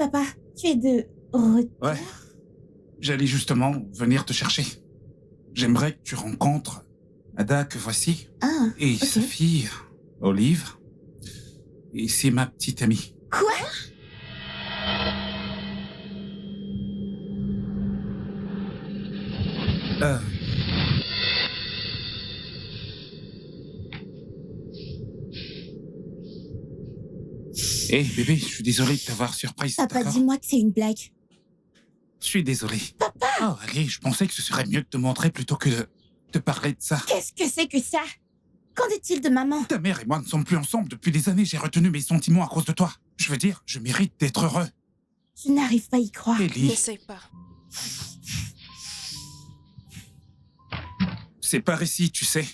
Papa, tu es de retour? Ouais. J'allais justement venir te chercher. J'aimerais que tu rencontres Ada que voici. Ah, Et ok. sa fille, Olive. Et c'est ma petite amie. Quoi? Hé, bébé, je suis désolé de t'avoir surprise, Papa, d'accord? dis-moi que c'est une blague. Je suis désolé. Papa! Oh, allez, je pensais que ce serait mieux de te montrer plutôt que de te parler de ça. Qu'est-ce que c'est que ça? Qu'en est-il de maman? Ta mère et moi ne sommes plus ensemble depuis des années. J'ai retenu mes sentiments à cause de toi. Je veux dire, je mérite d'être heureux. Je n'arrive pas à y croire. Ellie, N'essaie pas. c'est par ici, tu sais.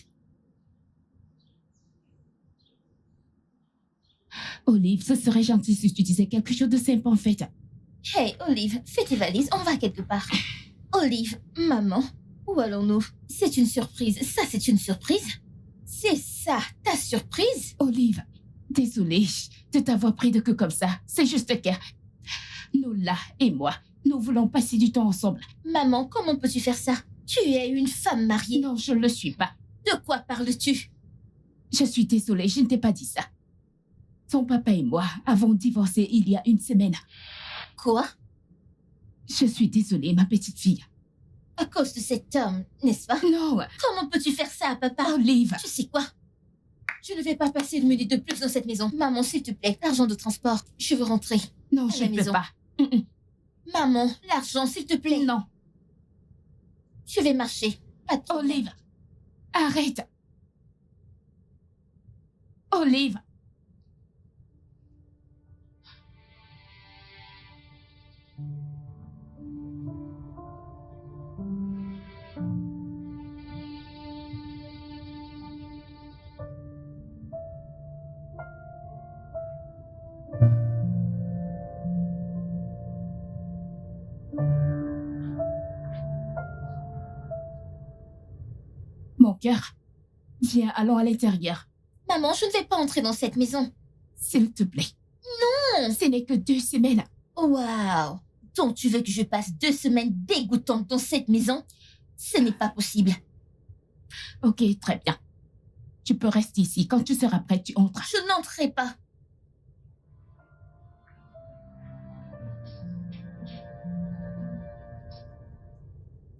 Olive, ce serait gentil si tu disais quelque chose de sympa en fait. Hey, Olive, fais tes valises, on va quelque part. Olive, maman, où allons-nous? C'est une surprise. Ça, c'est une surprise? C'est ça, ta surprise? Olive, désolée de t'avoir pris de queue comme ça. C'est juste que Nola et moi, nous voulons passer du temps ensemble. Maman, comment peux-tu faire ça? Tu es une femme mariée. Non, je ne le suis pas. De quoi parles-tu? Je suis désolée, je ne t'ai pas dit ça. Ton papa et moi avons divorcé il y a une semaine. Quoi? Je suis désolée, ma petite fille. À cause de cet homme, n'est-ce pas? Non, Comment peux-tu faire ça, papa? Olive. Tu sais quoi? Je ne vais pas passer une minute de plus dans cette maison. Maman, s'il te plaît, l'argent de transport. Je veux rentrer. Non, À je la ne peux maison. pas. Maman, l'argent, s'il te plaît. Non, Je vais marcher. Pas de problème. Olive. Arrête. Olive. Mon cœur. Viens, allons à l'intérieur. Maman, je ne vais pas entrer dans cette maison. S'il te plaît. Non. Ce n'est que 2 semaines. Waouh. Donc tu veux que je passe 2 semaines dégoûtantes dans cette maison? Ce n'est pas possible. Ok, très bien. Tu peux rester ici. Quand tu seras prête, tu entres. Je n'entrerai pas.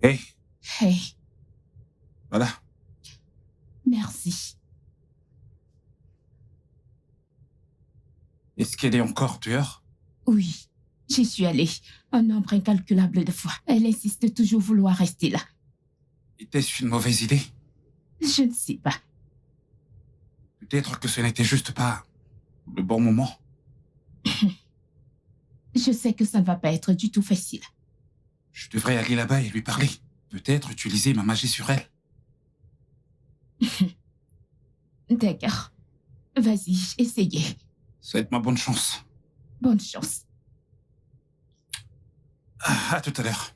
Hé, Hey, voilà. merci. Est-ce qu'elle est encore dehors? Oui, j'y suis allée. Un nombre incalculable de fois. Elle insiste toujours vouloir rester là. Était-ce une mauvaise idée? Je ne sais pas. Peut-être que ce n'était juste pas le bon moment. Je sais que ça ne va pas être du tout facile. Je devrais aller là-bas et lui parler. Peut-être utiliser ma magie sur elle. D'accord. Vas-y, essayez. Souhaite-moi bonne chance. Bonne chance. À tout à l'heure.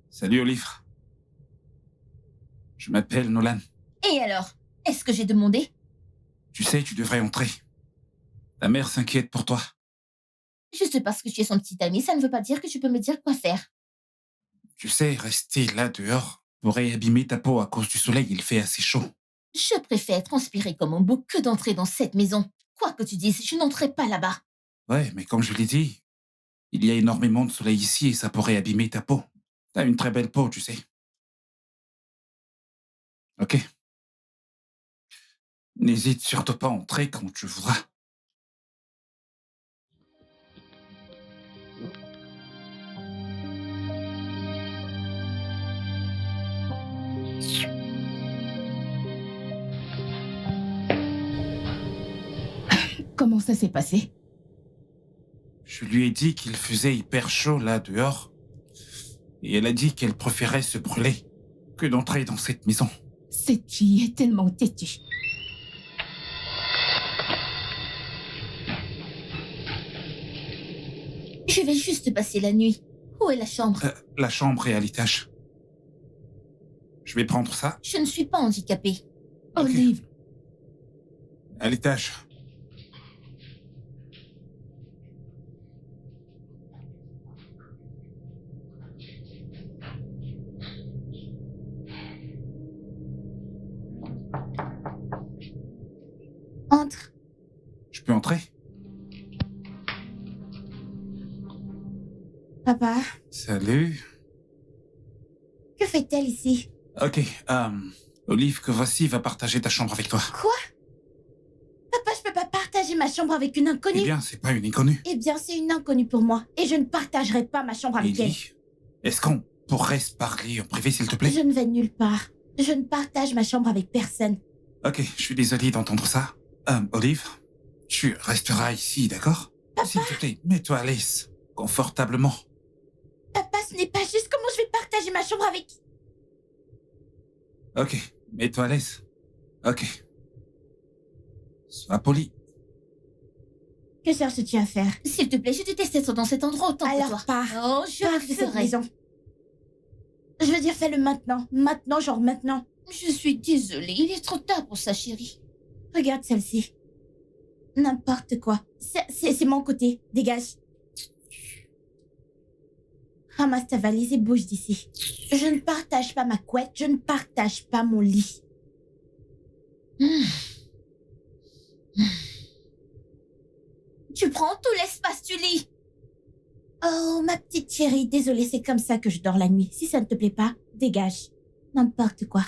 Salut Olive. Je m'appelle Nolan. Et alors? Est-ce que j'ai demandé? Tu sais, tu devrais entrer. Ta mère s'inquiète pour toi. Juste parce que tu es son petit ami, ça ne veut pas dire que tu peux me dire quoi faire. Tu sais, rester là dehors pourrait abîmer ta peau à cause du soleil, il fait assez chaud. Je préfère transpirer comme un bouc que d'entrer dans cette maison. Quoi que tu dises, je n'entrerai pas là-bas. Ouais, mais comme je l'ai dit, il y a énormément de soleil ici et ça pourrait abîmer ta peau. T'as une très belle peau, tu sais. Ok. N'hésite surtout pas à entrer quand tu voudras. Comment ça s'est passé? Je lui ai dit qu'il faisait hyper chaud là dehors. Et elle a dit qu'elle préférait se brûler que d'entrer dans cette maison. Cette fille est tellement têtue. Je vais juste passer la nuit. Où est la chambre? La chambre est à l'étage. Je vais prendre ça. Je ne suis pas handicapée. Ok. Olive, À l'étage. Entre. Je peux entrer? Papa, Salut. que fait-elle ici? Ok, Olive, que voici va partager ta chambre avec toi. Quoi? Papa, je peux pas partager ma chambre avec une Eh inconnue. bien, c'est pas une inconnue. Eh bien, c'est une inconnue pour moi. Et je ne partagerai pas ma chambre avec elle. Ellie, est-ce qu'on pourrait se parler en privé, s'il te plaît? Je ne vais nulle part. Je ne partage ma chambre avec personne. Ok, je suis désolé d'entendre ça. Olive, tu resteras ici, d'accord? S'il te plaît, mets-toi à l'aise, confortablement. Papa, ce n'est pas juste. Comment je vais partager ma chambre avec... Ok, mets-toi à l'aise. Ok. Sois poli. Que cherches-tu à faire? S'il te plaît, je déteste être dans cet endroit autant que Alors toi. pars. Oh, je Pars le de cette ferai. maison. Je veux dire, fais-le maintenant. Maintenant, genre maintenant. Je suis désolée, il est trop tard pour ça, chérie. Regarde celle-ci. N'importe quoi. C'est mon côté. Dégage. Ramasse ta valise et bouge d'ici. Je ne partage pas ma couette. Je ne partage pas mon lit. Tu prends tout l'espace du lit. Oh, ma petite chérie. Désolée, c'est comme ça que je dors la nuit. Si ça ne te plaît pas, dégage. N'importe quoi.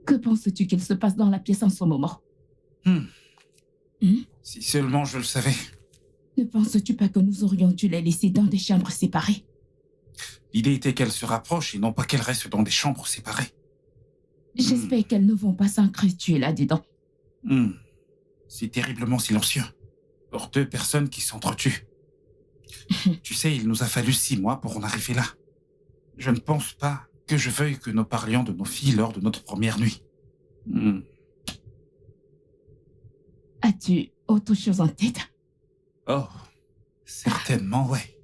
que penses-tu qu'il se passe dans la pièce en ce moment? Si seulement je le savais. Ne penses-tu pas que nous aurions dû les laisser dans des chambres séparées? L'idée était qu'elles se rapprochent et non pas qu'elles restent dans des chambres séparées. J'espère qu'elles ne vont pas s'encrustuer là-dedans. C'est terriblement silencieux. Pour deux personnes qui s'entretuent. Tu sais, il nous a fallu 6 mois pour en arriver là. Je ne pense pas que je veuille que nous parlions de nos filles lors de notre première nuit. As-tu autre chose en tête? Oh, certainement, ouais.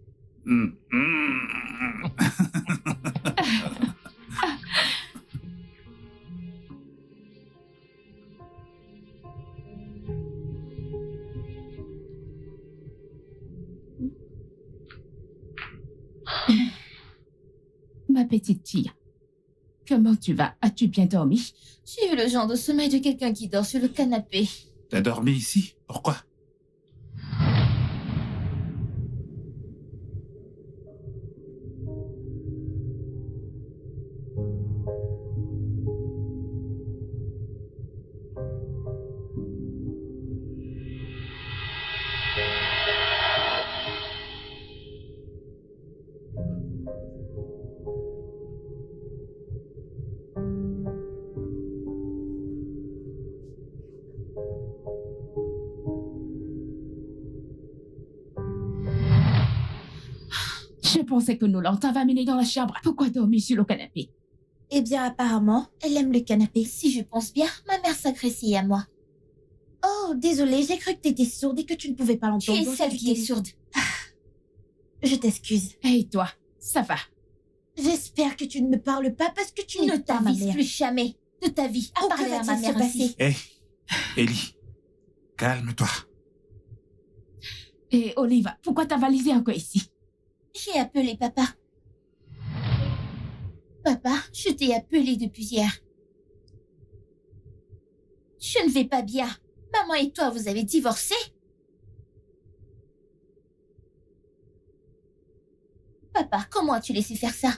Ma petite fille, comment tu vas? As-tu bien dormi? J'ai eu le genre de sommeil de quelqu'un qui dort sur le canapé. T'as dormi ici? Pourquoi? Je pensais que Nolan t'avait amené dans la chambre. Pourquoi dormir sur le canapé? Eh bien, apparemment, elle aime le canapé. Si je pense bien, ma mère s'agressait à moi. Oh, désolée, j'ai cru que t'étais sourde et que tu ne pouvais pas Tu l'entendre. es donc celle je qui est t'ai- sourde. Je t'excuse. Et toi, ça va? J'espère que tu ne me parles pas parce que tu Ne n'es pas ma t'avise mère. plus jamais de ta vie à Oh, que parler à ma va-t-il se mère ainsi. passer? Hé, Ellie, calme-toi. Et Oliva, pourquoi ta valise est encore ici? J'ai appelé papa. Papa, je t'ai appelé depuis hier. Je ne vais pas bien. Maman et toi, vous avez divorcé? Papa, comment as-tu laissé faire ça?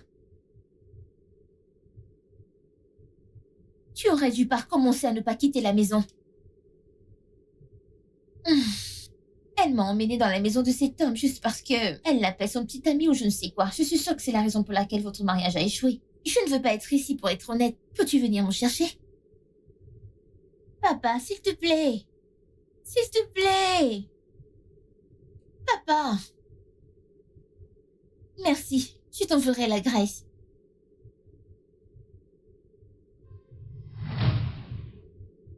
Tu aurais dû pas recommencer à ne pas quitter la maison. Elle m'a emmenée dans la maison de cet homme juste parce que elle l'appelle son petit ami ou je ne sais quoi. Je suis sûre que c'est la raison pour laquelle votre mariage a échoué. Je ne veux pas être ici pour être honnête. Peux-tu venir me chercher? Papa, s'il te plaît. S'il te plaît. Papa. Merci. Je t'en ferai la grâce.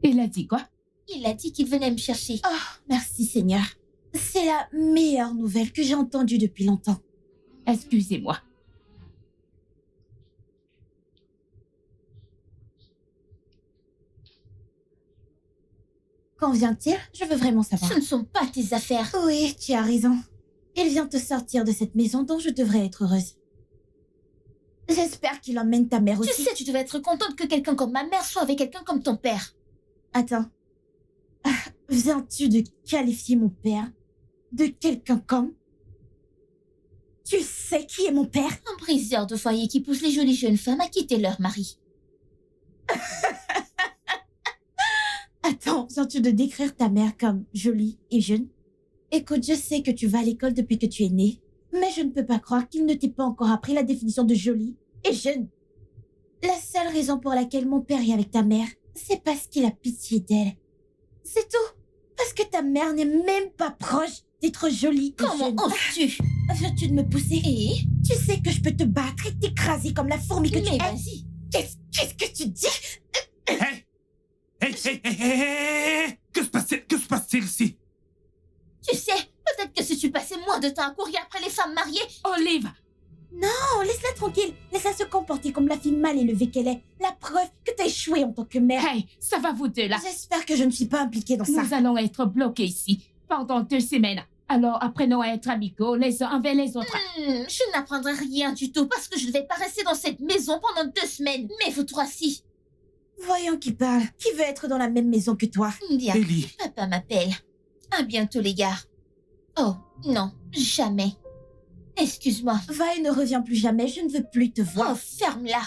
Il a dit quoi? Il a dit qu'il venait me chercher. Oh, merci Seigneur. C'est la meilleure nouvelle que j'ai entendue depuis longtemps. Excusez-moi. Qu'en vient-il? Je veux vraiment savoir. Ce ne sont pas tes affaires. Oui, tu as raison. Il vient te sortir de cette maison dont je devrais être heureuse. J'espère qu'il emmène ta mère Tu aussi. sais, tu devais être contente que quelqu'un comme ma mère soit avec quelqu'un comme ton père. Attends. Viens-tu de qualifier mon père de quelqu'un comme... Tu sais qui est mon père? Un briseur de foyer qui pousse les jolies jeunes femmes à quitter leur mari. Attends, viens-tu de décrire ta mère comme jolie et jeune? Écoute, je sais que tu vas à l'école depuis que tu es née, mais je ne peux pas croire qu'il ne t'ait pas encore appris la définition de jolie et jeune. La seule raison pour laquelle mon père est avec ta mère, c'est parce qu'il a pitié d'elle. C'est tout. Parce que ta mère n'est même pas proche d'être jolie et Comment jeune. oses-tu? Viens-tu de me pousser? Et? Tu sais que je peux te battre et t'écraser comme la fourmi que tu Mais es. vas-y. Qu'est-ce que tu dis? Hey! Hey! Que se passe-t-il ici? Tu sais, peut-être que si tu passais moins de temps à courir après les femmes mariées... Olive! Non, laisse-la tranquille. Laisse-la se comporter comme la fille mal élevée qu'elle est. La preuve que t'as échoué en tant que mère. Hey, ça va vous deux là. J'espère que je ne suis pas impliquée dans ça. Nous allons être bloqués ici pendant 2 semaines. Alors apprenons à être amicaux les uns envers les autres. Je n'apprendrai rien du tout parce que je ne vais pas rester dans cette maison pendant 2 semaines. Mais vous trois, si. Voyons qui parle. Qui veut être dans la même maison que toi? Bien, Ellie, papa m'appelle. À bientôt, les gars. Oh, non, jamais. Excuse-moi. Va et ne reviens plus jamais. Je ne veux plus te voir. Oh, ferme-la.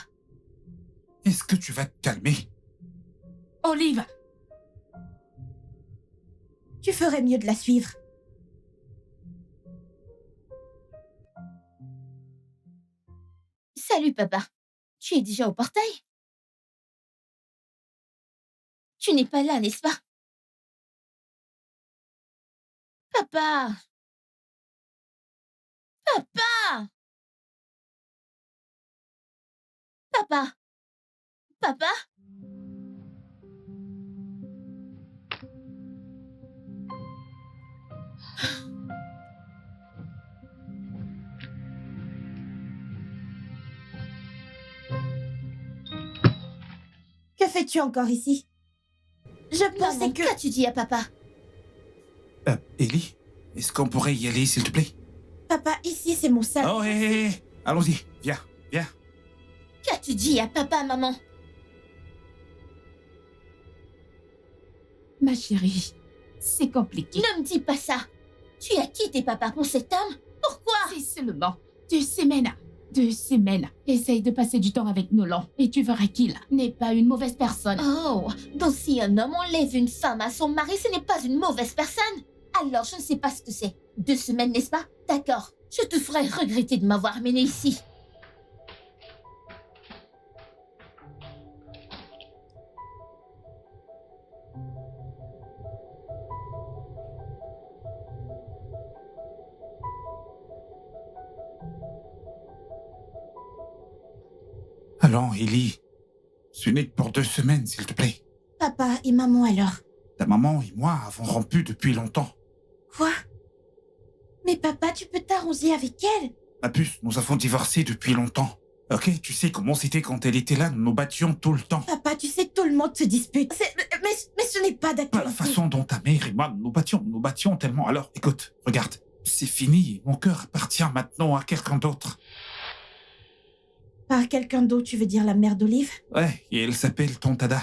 est-ce que tu vas te calmer? Olive! Tu ferais mieux de la suivre. Salut, papa. Tu es déjà au portail? Tu n'es pas là, n'est-ce pas? Papa! Papa! Papa! Papa? Que fais-tu encore ici? Je pensais Maman, que... qu'as-tu dit à papa? Ellie, est-ce qu'on pourrait y aller, s'il te plaît? Papa, ici, c'est mon salon. Oh, hé, allons-y, viens. Qu'as-tu dit à papa, maman? Ma chérie, c'est compliqué. Ne me dis pas ça. Tu as quitté papa pour cet homme? Pourquoi? C'est seulement 2 semaines. 2 semaines. Essaye de passer du temps avec Nolan et tu verras qu'il n'est pas une mauvaise personne. Oh, donc si un homme enlève une femme à son mari, ce n'est pas une mauvaise personne? Alors, je ne sais pas ce que c'est. 2 semaines, n'est-ce pas? D'accord. Je te ferai regretter de m'avoir amené ici. Allons, Ellie, ce n'est que pour 2 semaines, s'il te plaît. Papa et maman alors? Ta maman et moi avons rompu depuis longtemps. Quoi? Mais papa, tu peux t'arranger avec elle? Ma puce, nous avons divorcé depuis longtemps. Ok, tu sais comment c'était quand elle était là, nous nous battions tout le temps. Papa, tu sais, tout le monde se dispute. Mais ce n'est pas Pas d'actualité. la façon dont ta mère et moi nous battions tellement. Alors, écoute, regarde, c'est fini, mon cœur appartient maintenant à quelqu'un d'autre. Par quelqu'un d'autre, tu veux dire la mère d'Olive? Ouais, et elle s'appelle Tontada.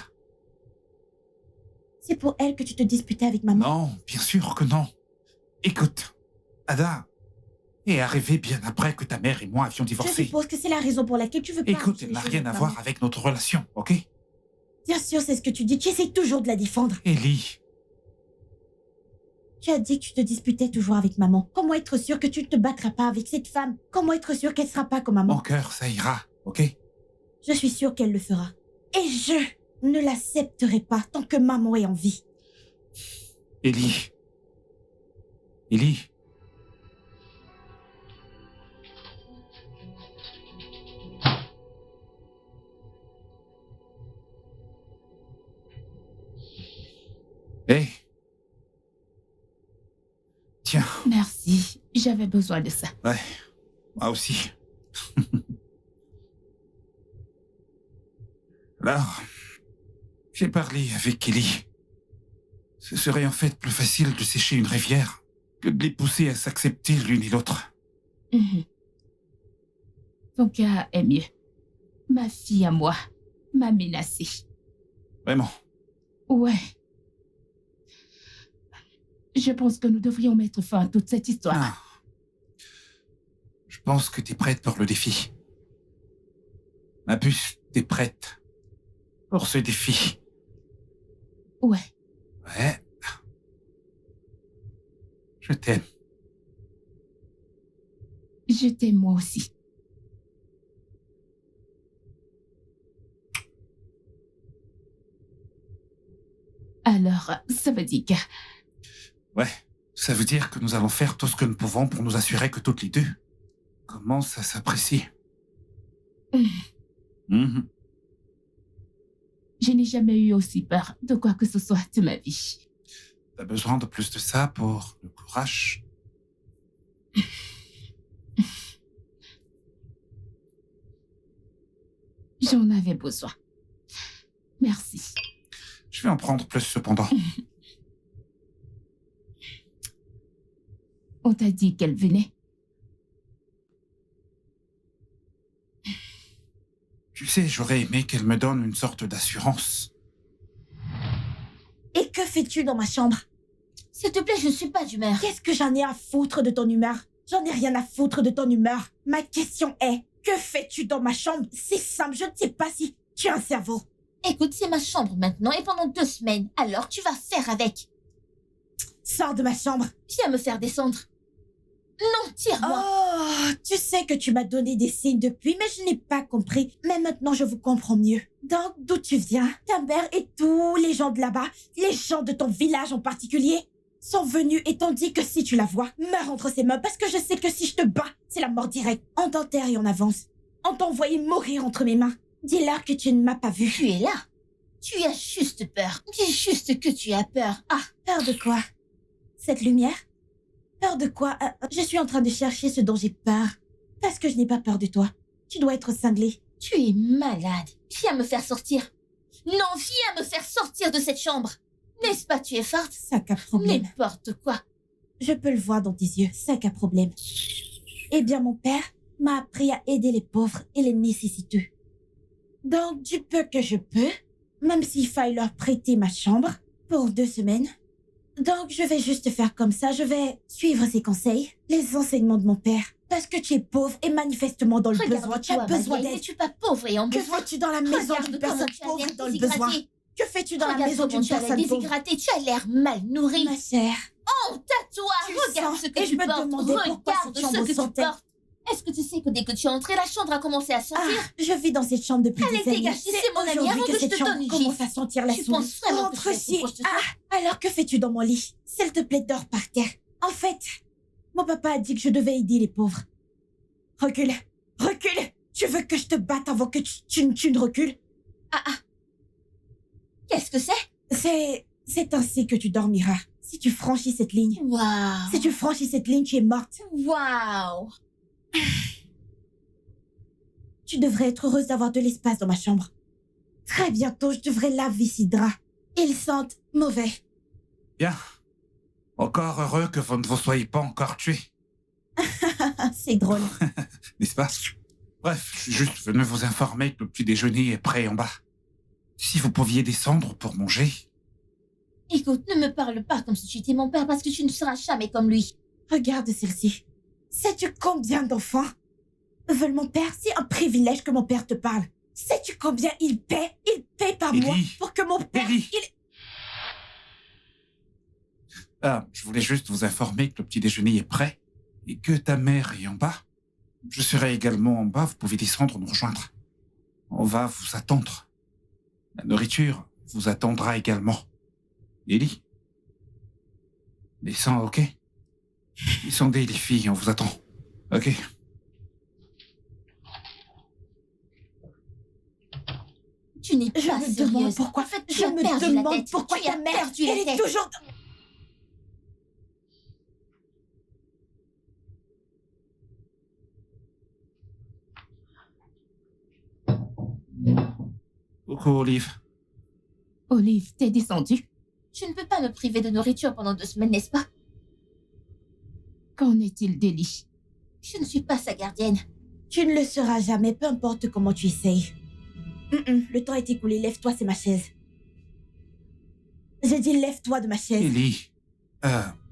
C'est pour elle que tu te disputais avec maman? Non, bien sûr que non. Écoute, Ada est arrivée bien après que ta mère et moi avions Je divorcé. suppose que c'est la raison pour laquelle tu veux pas... Écoute, arranger elle les n'a choses rien à avec voir maman. avec notre relation, ok? Bien sûr, c'est ce que tu dis. Tu essayes toujours de la défendre. Ellie, Tu as dit que tu te disputais toujours avec maman. Comment être sûr que tu ne te battras pas avec cette femme? Comment être sûr qu'elle sera pas comme maman? mon cœur, ça ira, ok? Je suis sûre qu'elle le fera. Et je ne l'accepterai pas tant que maman est en vie. Ellie. Ellie. J'avais besoin de ça. Ouais, moi aussi. Alors, j'ai parlé avec Kelly. Ce serait en fait plus facile de sécher une rivière que de les pousser à s'accepter l'une et l'autre. Mhm. Ton cas est mieux. Ma fille à moi m'a menacée. Vraiment. Ouais. Je pense que nous devrions mettre fin à toute cette histoire. Ah. Je pense que t'es prête pour le défi. Ma puce, t'es prête pour ce défi. Ouais. Ouais. Je t'aime. Je t'aime moi aussi. Alors, ça veut dire que... Ouais. Ça veut dire que nous allons faire tout ce que nous pouvons pour nous assurer que toutes les deux commencent à s'apprécier. Mhm. Je n'ai jamais eu aussi peur de quoi que ce soit de ma vie. T'as besoin de plus de ça pour le courage. J'en avais besoin. Merci. Je vais en prendre plus cependant. On t'a dit qu'elle venait. Tu sais, j'aurais aimé qu'elle me donne une sorte d'assurance. Et que fais-tu dans ma chambre? S'il te plaît, je ne suis pas d'humeur. Qu'est-ce que j'en ai à foutre de ton humeur? J'en ai rien à foutre de ton humeur. Ma question est, que fais-tu dans ma chambre? C'est simple, je ne sais pas si tu as un cerveau. Écoute, c'est ma chambre maintenant et pendant 2 semaines. Alors tu vas faire avec. Sors de ma chambre. Viens me faire descendre. Non, tire-moi. Oh, tu sais que tu m'as donné des signes depuis, mais je n'ai pas compris. Mais maintenant, je vous comprends mieux. Donc, d'où tu viens? Ta mère et tous les gens de là-bas, les gens de ton village en particulier, sont venus et t'ont dit que si tu la vois, meurs entre ses mains parce que je sais que si je te bats, c'est la mort directe. On t'enterre et on avance. On t'a envoyé mourir entre mes mains. Dis-leur que tu ne m'as pas vu. Tu es là. Tu as juste peur. Dis juste que tu as peur. Ah, Peur de quoi? Cette lumière? Peur de quoi? Je suis en train de chercher ce dont j'ai peur. Parce que je n'ai pas peur de toi. Tu dois être cinglé. tu es malade. Viens me faire sortir. Non, viens me faire sortir de cette chambre. N'est-ce pas, tu es forte? Sac à problème. N'importe quoi. Je peux le voir dans tes yeux. Sac à problème. Eh bien, mon père m'a appris à aider les pauvres et les nécessiteux. Donc, du peu que je peux, même s'il faille leur prêter ma chambre pour 2 semaines. Donc, je vais juste faire comme ça. Je vais suivre ses conseils, les enseignements de mon père. Parce que tu es pauvre et manifestement dans le besoin. Tu as besoin d'aide. N'es-tu pas pauvre et en Que besoin? fais-tu dans la maison d'une personne pauvre et dans le besoin? Que fais-tu dans la maison d'une personne pauvre? Déshydraté, tu as l'air mal nourri. Ma chère, Honte à toi! Tu Regarde sens, ce que et tu je me portes. demandais pourquoi Regarde cette chambre ce que tu sentait. portes. Est-ce que tu sais que dès que tu es entrée, la chambre a commencé à sentir? je vis dans cette chambre depuis Allez, des années. dégage, c'est mon ami, aujourd'hui avant que je cette te chambre donne une commence gifle. à sentir la Tu souris. penses vraiment que Entre je vais ci. te projeter ça? Alors que fais-tu dans mon lit? S'il te plaît, dors par terre. En fait, mon papa a dit que je devais aider les pauvres. Recule, recule. Tu veux que je te batte avant que tu ne recules? Qu'est-ce que c'est? C'est ainsi que tu dormiras. Si tu franchis cette ligne. Waouh! Si tu franchis cette ligne, tu es morte. Waouh! Tu devrais être heureuse d'avoir de l'espace dans ma chambre. Très bientôt, je devrais laver ces draps. Ils sentent mauvais. Bien. Encore heureux que vous ne vous soyez pas encore tués, C'est drôle. n'est-ce pas? Bref, je suis juste venu vous informer que le petit déjeuner est prêt en bas. Si vous pouviez descendre pour manger. Écoute, ne me parle pas comme si tu étais mon père parce que tu ne seras jamais comme lui. Regarde celle-ci. Sais-tu combien d'enfants veulent mon père? C'est un privilège que mon père te parle. Sais-tu combien il paie? Il paie par mois Ellie. pour que mon père... Ellie. Ah, je voulais juste vous informer que le petit déjeuner est prêt et que ta mère est en bas. Je serai également en bas, vous pouvez descendre nous rejoindre. On va vous attendre. La nourriture vous attendra également. Ellie? Descends, ok? Descendez les filles, on vous attend. Ok. Tu n'es Je pas me sérieuse. demande pourquoi... En fait, tu Je as me perdu la demande tête. pourquoi Tu ta as mère... perdu la Elle est tête. toujours... Coucou, Olive. Olive, t'es descendue? Je ne peux pas me priver de nourriture pendant 2 semaines, n'est-ce pas? Qu'en est-il d'Ellie? Je ne suis pas sa gardienne. Tu ne le seras jamais, peu importe comment tu essayes. Le temps est écoulé, lève-toi, c'est ma chaise. J'ai dit lève-toi de ma chaise. Ellie,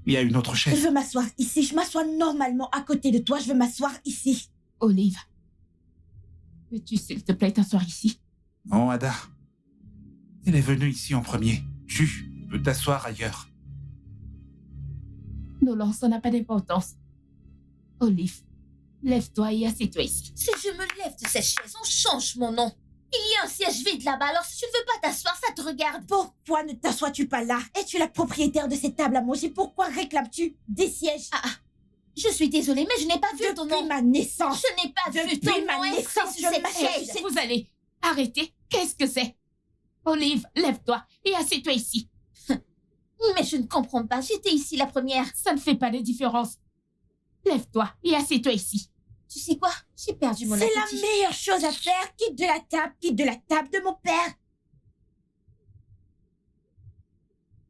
il y a une autre Je chaise. veux m'asseoir ici, je m'assois normalement à côté de toi, je veux m'asseoir ici. Olive, peux-tu s'il te plaît t'asseoir ici? Non, Ada. Elle est venue ici en premier. Tu peux t'asseoir ailleurs. Nolan, ça n'a pas d'importance. Olive, lève-toi et assieds-toi ici. Si je me lève de cette chaise, on change mon nom. Il y a un siège vide là-bas, alors si tu ne veux pas t'asseoir, ça te regarde. Pourquoi ne t'assois-tu pas là? Es-tu la propriétaire de cette table à manger? Pourquoi réclames-tu des sièges? Je suis désolée, mais je n'ai pas vu ton nom. Depuis ma naissance. Je n'ai pas vu Depuis ton ma nom naissance, inscrit sur je cette m'achète. chaise. Vous allez arrêter. Qu'est-ce que c'est? Olive, lève-toi et assieds-toi ici. Mais je ne comprends pas, j'étais ici la première. Ça ne fait pas de différence. Lève-toi et assieds-toi ici. Tu sais quoi? J'ai perdu mon C'est appétit. la meilleure chose à faire. Quitte de la table de mon père.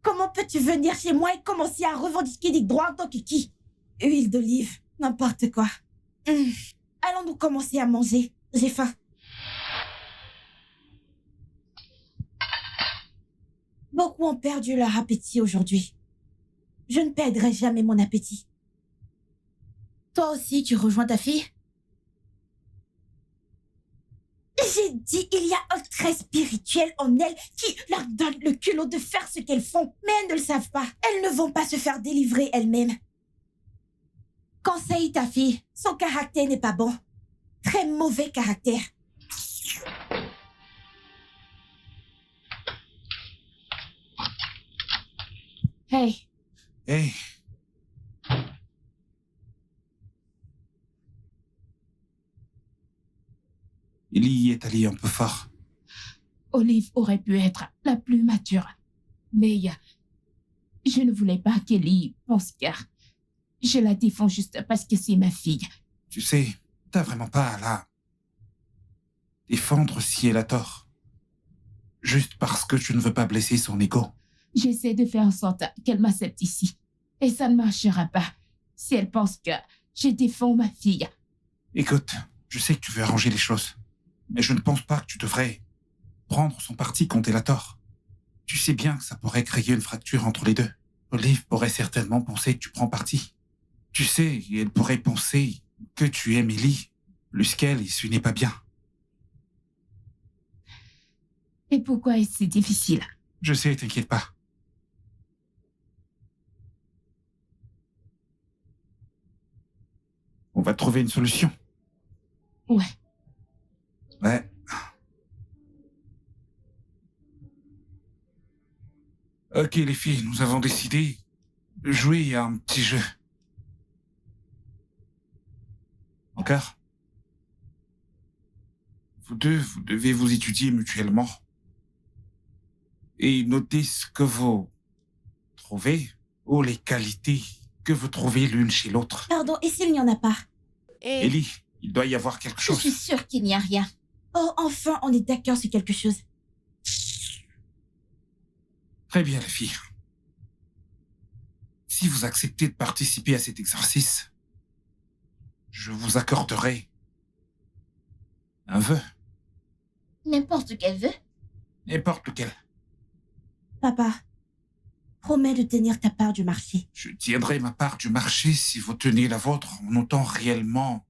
Comment peux-tu venir chez moi et commencer à revendiquer des droits en tant que qui? Huile d'olive, n'importe quoi. Allons-nous commencer à manger. J'ai faim. Beaucoup ont perdu leur appétit aujourd'hui. Je ne perdrai jamais mon appétit. Toi aussi, tu rejoins ta fille? J'ai dit, il y a un trait spirituel en elles qui leur donne le culot de faire ce qu'elles font. Mais elles ne le savent pas. Elles ne vont pas se faire délivrer elles-mêmes. Conseille ta fille. Son caractère n'est pas bon. Très mauvais caractère. Hey, Hey. Ellie est allée un peu fort. Olive aurait pu être la plus mature. Mais je ne voulais pas qu'Ellie pense car je la défends juste parce que c'est ma fille. Tu sais, t'as vraiment pas à la défendre si elle a tort. Juste parce que tu ne veux pas blesser son ego. J'essaie de faire en sorte qu'elle m'accepte ici. Et ça ne marchera pas si elle pense que je défends ma fille. Écoute, je sais que tu veux arranger les choses, mais je ne pense pas que tu devrais prendre son parti quand elle a tort. Tu sais bien que ça pourrait créer une fracture entre les deux. Olive pourrait certainement penser que tu prends parti. Tu sais, elle pourrait penser que tu aimes Ellie plus qu'elle et ce n'est pas bien. Et pourquoi est-ce si difficile? Je sais, t'inquiète pas. On va trouver une solution. Ouais. Ouais. Ok les filles, nous avons décidé de jouer à un petit jeu. Encore? Vous deux, vous devez vous étudier mutuellement. Et noter ce que vous trouvez ou les qualités que vous trouvez l'une chez l'autre. Pardon, et s'il n'y en a pas? Ellie, il doit y avoir quelque Je chose. suis sûre qu'il n'y a rien. Oh, enfin, on est d'accord sur quelque chose. Très bien les filles. Si vous acceptez de participer à cet exercice, je vous accorderai un vœu, N'importe quel vœu. n'importe lequel. Papa, promets de tenir ta part du marché. Je tiendrai ma part du marché si vous tenez la vôtre en notant réellement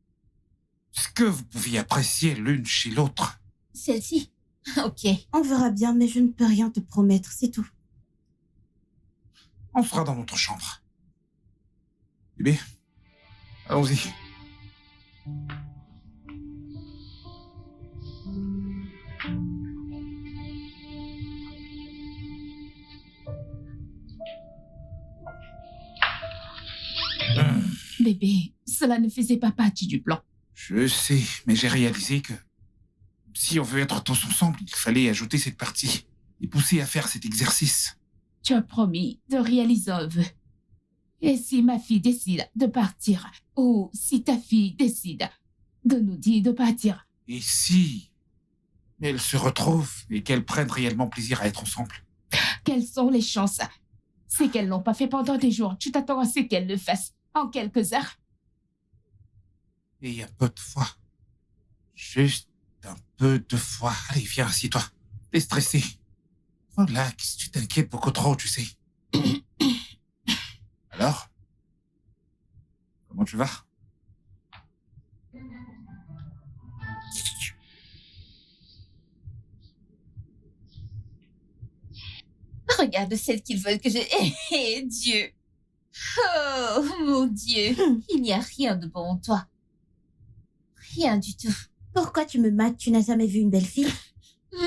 ce que vous pouviez apprécier l'une chez l'autre. Celle-ci. Ok. On verra bien, mais je ne peux rien te promettre, c'est tout. On sera dans notre chambre. Bébé, allons-y. Bébé, cela ne faisait pas partie du plan. Je sais, mais j'ai réalisé que si on veut être tous ensemble, il fallait ajouter cette partie et pousser à faire cet exercice. Tu as promis de réaliser un vœu. Et si ma fille décide de partir, ou si ta fille décide de nous dire de partir, Et si elles se retrouvent et qu'elles prennent réellement plaisir à être ensemble. Quelles sont les chances? C'est qu'elles n'ont pas fait pendant des jours. Tu t'attends à ce qu'elles le fassent en quelques heures? Et un peu de foi. Juste un peu de foi. Allez, viens, assis-toi. T'es stressé. Relax, tu t'inquiètes beaucoup trop, tu sais. Alors? Comment tu vas? Regarde celle qu'ils veulent que je... Eh, Dieu. Oh, mon Dieu. Il n'y a rien de bon en toi. Rien du tout. Pourquoi tu me mates? Tu n'as jamais vu une belle fille?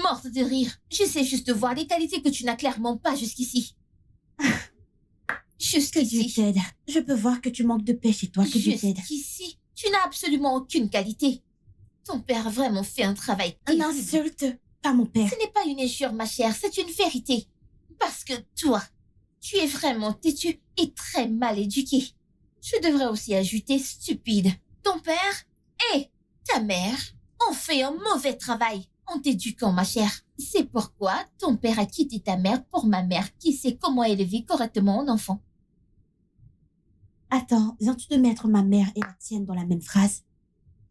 Morte de rire. J'essaie juste de voir les qualités que tu n'as clairement pas jusqu'ici. Que Dieu Jusqu'ici. t'aide. Je peux voir que tu manques de paix chez toi. Que Dieu t'aide. Jusqu'ici. Tu n'as absolument aucune qualité. Ton père a vraiment fait un travail Un terrible. insulte. Pas mon père. Ce n'est pas une injure, ma chère, c'est une vérité. Parce que toi, tu es vraiment têtu et très mal éduqué. Je devrais aussi ajouter stupide. Ton père et ta mère ont fait un mauvais travail en t'éduquant, ma chère. C'est pourquoi ton père a quitté ta mère pour ma mère qui sait comment élever correctement un enfant. Attends, viens-tu de mettre ma mère et la tienne dans la même phrase?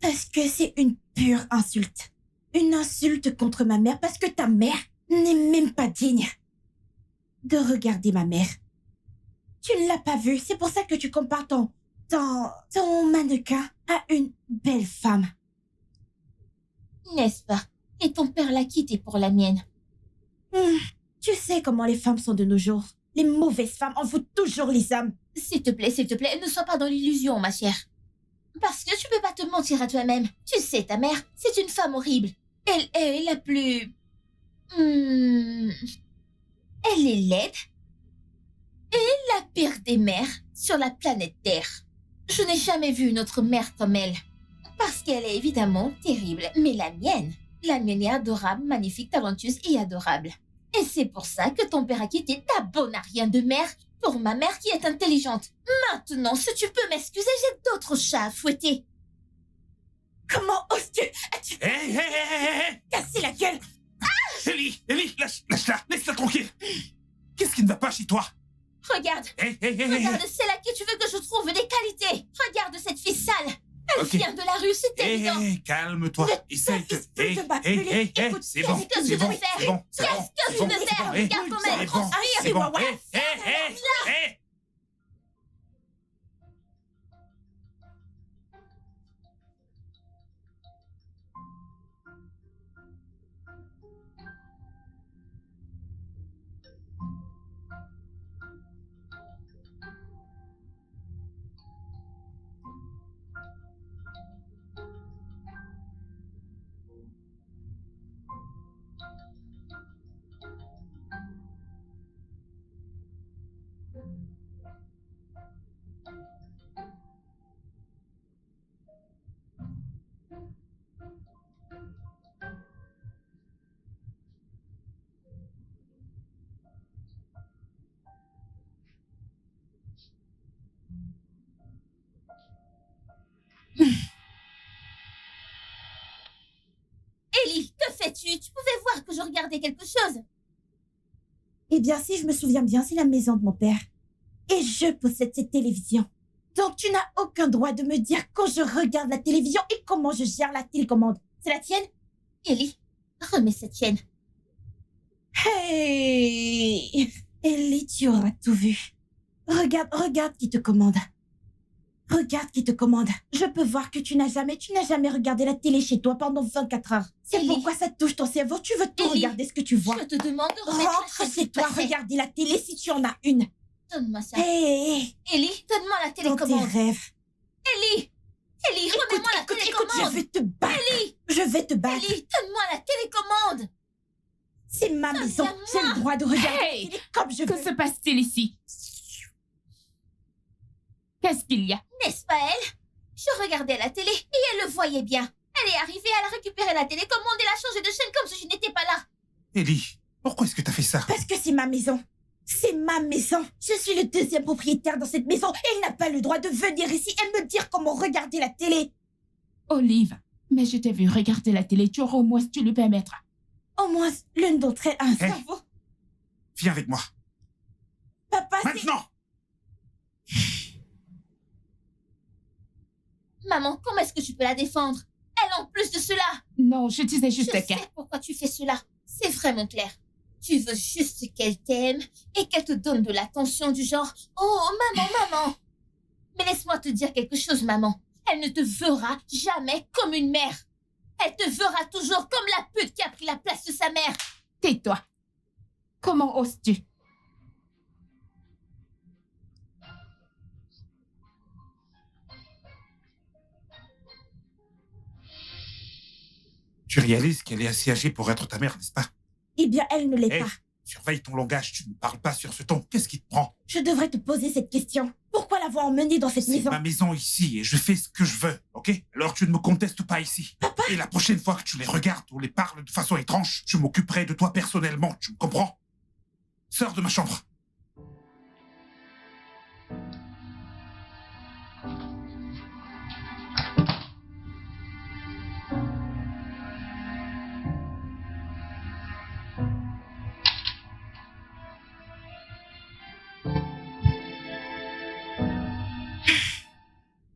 Parce que c'est une pure insulte. Une insulte contre ma mère parce que ta mère n'est même pas digne de regarder ma mère. Tu ne l'as pas vue, c'est pour ça que tu compares ton mannequin à une belle femme. N'est-ce pas? Et ton père l'a quitté pour la mienne. Tu sais comment les femmes sont de nos jours. Les mauvaises femmes envoûtent toujours les hommes. S'il te plaît, ne sois pas dans l'illusion, ma chère. Parce que tu peux pas te mentir à toi-même. Tu sais, ta mère, c'est une femme horrible. Elle est la plus... Elle est laide. Et la pire des mères sur la planète Terre. Je n'ai jamais vu une autre mère comme elle. Parce qu'elle est évidemment terrible. Mais la mienne est adorable, magnifique, talentueuse et adorable. Et c'est pour ça que ton père a quitté ta bonne à rien de mère pour ma mère qui est intelligente. Maintenant, si tu peux m'excuser, j'ai d'autres chats à fouetter. Comment oses-tu? As-tu Hé! cassé la gueule? Ellie, lâche-la, laisse-la tranquille. Qu'est-ce qui ne va pas chez toi? Regarde, Hé! regarde, c'est là que tu veux que je trouve des qualités. Regarde cette fille sale. Elle Ok. vient de la rue, c'est évident. Hé, calme-toi. Ne Essaye de... t'affiche plus de m'appeler. Écoute, c'est bon, qu'est-ce que c'est tu bon, veux faire? c'est bon, c'est bon. Qu'est-ce que tu veux faire? Regarde ton mec, C'est bon, c'est bon. Hé! Ellie, que fais-tu? Tu pouvais voir que je regardais quelque chose. Eh bien, si je me souviens bien, c'est la maison de mon père. Et je possède cette télévision. Donc, tu n'as aucun droit de me dire quand je regarde la télévision et comment je gère la télécommande. C'est la tienne? Ellie, remets cette chaîne. Hey! Ellie, tu auras tout vu. Regarde qui te commande. Regarde qui te commande. Je peux voir que tu n'as jamais regardé la télé chez toi pendant 24 heures. C'est Ellie. pourquoi ça touche ton cerveau. Tu veux tout Ellie. regarder ce que tu vois. Je te demande de remettre la Rentre chaîne chez s'il te toi, plaît. regarder la télé si tu en as une. Donne-moi ça. Hey! Ellie, donne-moi la Dans tes télécommande. rêves. Ellie, remets-moi la Écoute, télécommande. je vais te battre. Ellie, Je vais te battre. Ellie, donne-moi la télécommande. C'est ma maison. viens J'ai le droit de regarder Hey! la télé comme je Que veux. se passe-t-il ici? Qu'est-ce qu'il y a? N'est-ce pas elle? Je regardais la télé et elle le voyait bien. Elle est arrivée, elle a récupéré la télécommande et l'a changé de chaîne comme si je n'étais pas là. Ellie, pourquoi est-ce que t'as fait ça? Parce que c'est ma maison. C'est ma maison. Je suis le deuxième propriétaire dans cette maison. Elle n'a pas le droit de venir ici et me dire comment regarder la télé. Olive, mais je t'ai vu regarder la télé, tu auras au moins dû lui permettre Au moins, l'une d'entre elles a un Hey. cerveau. Viens avec moi. Papa, c'est... Maintenant! Maman, comment est-ce que tu peux la défendre? Elle, en plus de cela, Non, je disais juste je que... sais pourquoi tu fais cela. C'est vraiment clair. Tu veux juste qu'elle t'aime et qu'elle te donne de l'attention du genre « Oh, maman !» Mais laisse-moi te dire quelque chose, maman. Elle ne te verra jamais comme une mère. Elle te verra toujours comme la pute qui a pris la place de sa mère. Tais-toi. Comment oses-tu? Tu réalises qu'elle est assez âgée pour être ta mère, n'est-ce pas? Eh bien, elle ne l'est Hey. pas. Surveille ton langage, tu ne parles pas sur ce ton. Qu'est-ce qui te prend? Je devrais te poser cette question. Pourquoi l'avoir emmenée dans cette C'est maison? ma maison ici et je fais ce que je veux, ok? Alors tu ne me contestes pas ici. Papa. Et la prochaine fois que tu les regardes ou les parles de façon étrange, je m'occuperai de toi personnellement, tu me comprends? Sors de ma chambre.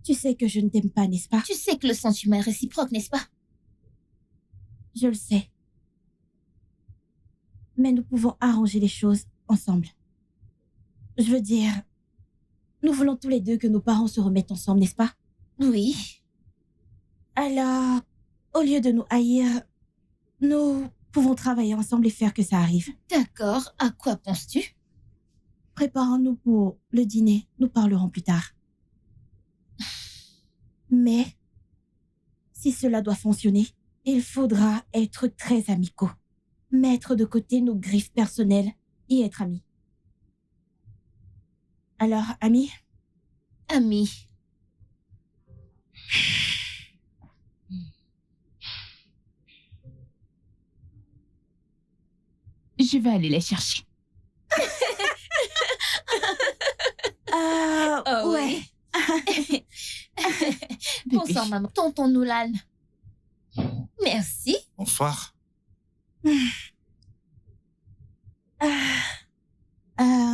Tu sais que je ne t'aime pas, n'est-ce pas? Tu sais que le sentiment est réciproque, n'est-ce pas? Je le sais. Mais nous pouvons arranger les choses ensemble. Je veux dire, nous voulons tous les deux que nos parents se remettent ensemble, n'est-ce pas? Oui. Alors, au lieu de nous haïr, nous pouvons travailler ensemble et faire que ça arrive. D'accord. À quoi penses-tu? Préparons-nous pour le dîner. Nous parlerons plus tard. Mais, si cela doit fonctionner, il faudra être très amicaux. Mettre de côté nos griffes personnelles et être amis. Alors, amis, Ami. Je vais aller les chercher. Oh, ouais. oui. Bébé. Bonsoir, maman. Tonton Nolan. Merci. Bonsoir.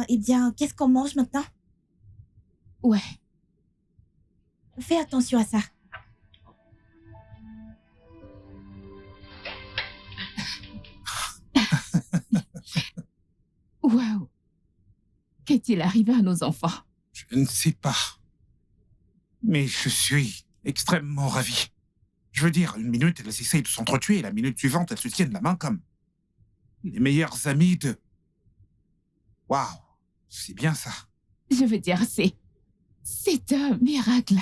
Eh bien, qu'est-ce qu'on mange maintenant? Ouais. Fais attention à ça. Waouh. Qu'est-il arrivé à nos enfants? Je ne sais pas. Mais je suis extrêmement ravi. Je veux dire, une minute, elles essayent de s'entretuer et la minute suivante, elles se tiennent la main comme les meilleures amies de... Waouh, c'est bien ça. Je veux dire, c'est un miracle.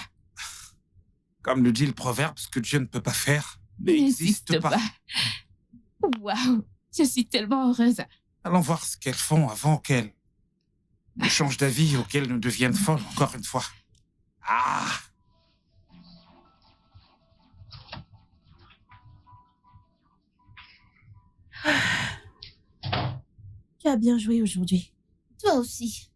Comme le dit le proverbe, ce que Dieu ne peut pas faire n'existe pas. Waouh. Je suis tellement heureuse. Allons voir ce qu'elles font avant qu'elles ne changent d'avis ou qu'elles ne deviennent folles encore une fois. Ah! Tu as bien joué aujourd'hui. Toi aussi.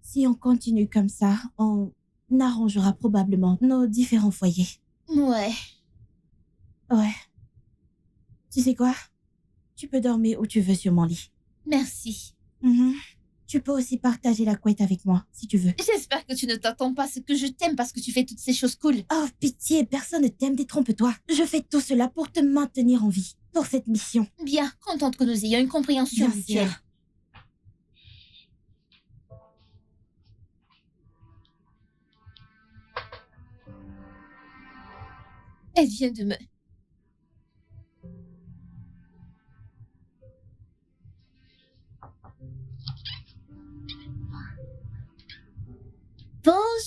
Si on continue comme ça, on arrangera probablement nos différents foyers. Ouais. Ouais. Tu sais quoi? Tu peux dormir où tu veux sur mon lit. Merci. Mhm. Tu peux aussi partager la couette avec moi, si tu veux. J'espère que tu ne t'attends pas à ce que je t'aime parce que tu fais toutes ces choses cool. Oh, pitié, personne ne t'aime, détrompe-toi. Je fais tout cela pour te maintenir en vie, pour cette mission. Bien, contente que nous ayons une compréhension Bien mutuelle. sûr. Elle vient de me...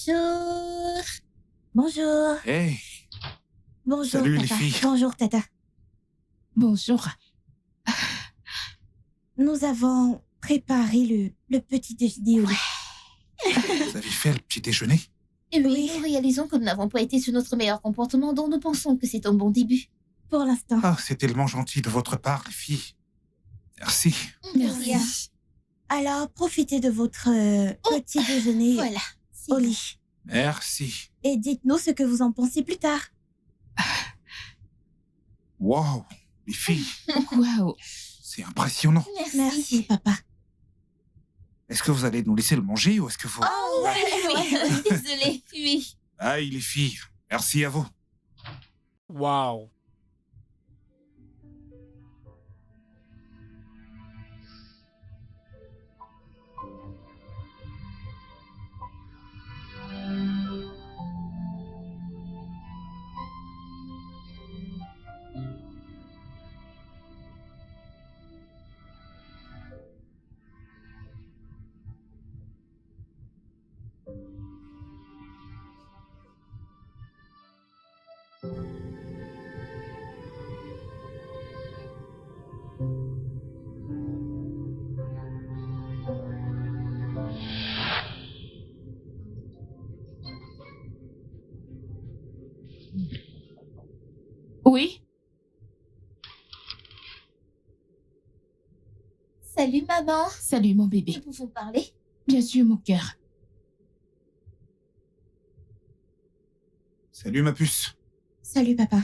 Bonjour. Bonjour. Hey, Bonjour, Salut, les Tata. filles. Bonjour, Tata. Bonjour. Nous avons préparé le petit déjeuner au lit. vous avez fait le petit déjeuner? Et oui, Oui. nous réalisons que nous n'avons pas été sur notre meilleur comportement, donc nous pensons que c'est un bon début. Pour l'instant. Ah, c'est tellement gentil de votre part, les filles. Merci. Merci. Bien. Alors, profitez de votre petit déjeuner Voilà. c'est au bon. lit. Merci. Et dites-nous ce que vous en pensez plus tard. Wow, Les filles, Waouh. c'est impressionnant. Merci, papa. Est-ce que vous allez nous laisser le manger ou est-ce que vous... Oh, oui, désolée, oui. Aïe, les filles, merci à vous. Wow. Oui? Salut, maman. Salut, mon bébé. Nous pouvons parler? Bien sûr, mon cœur. Salut, ma puce. Salut, papa.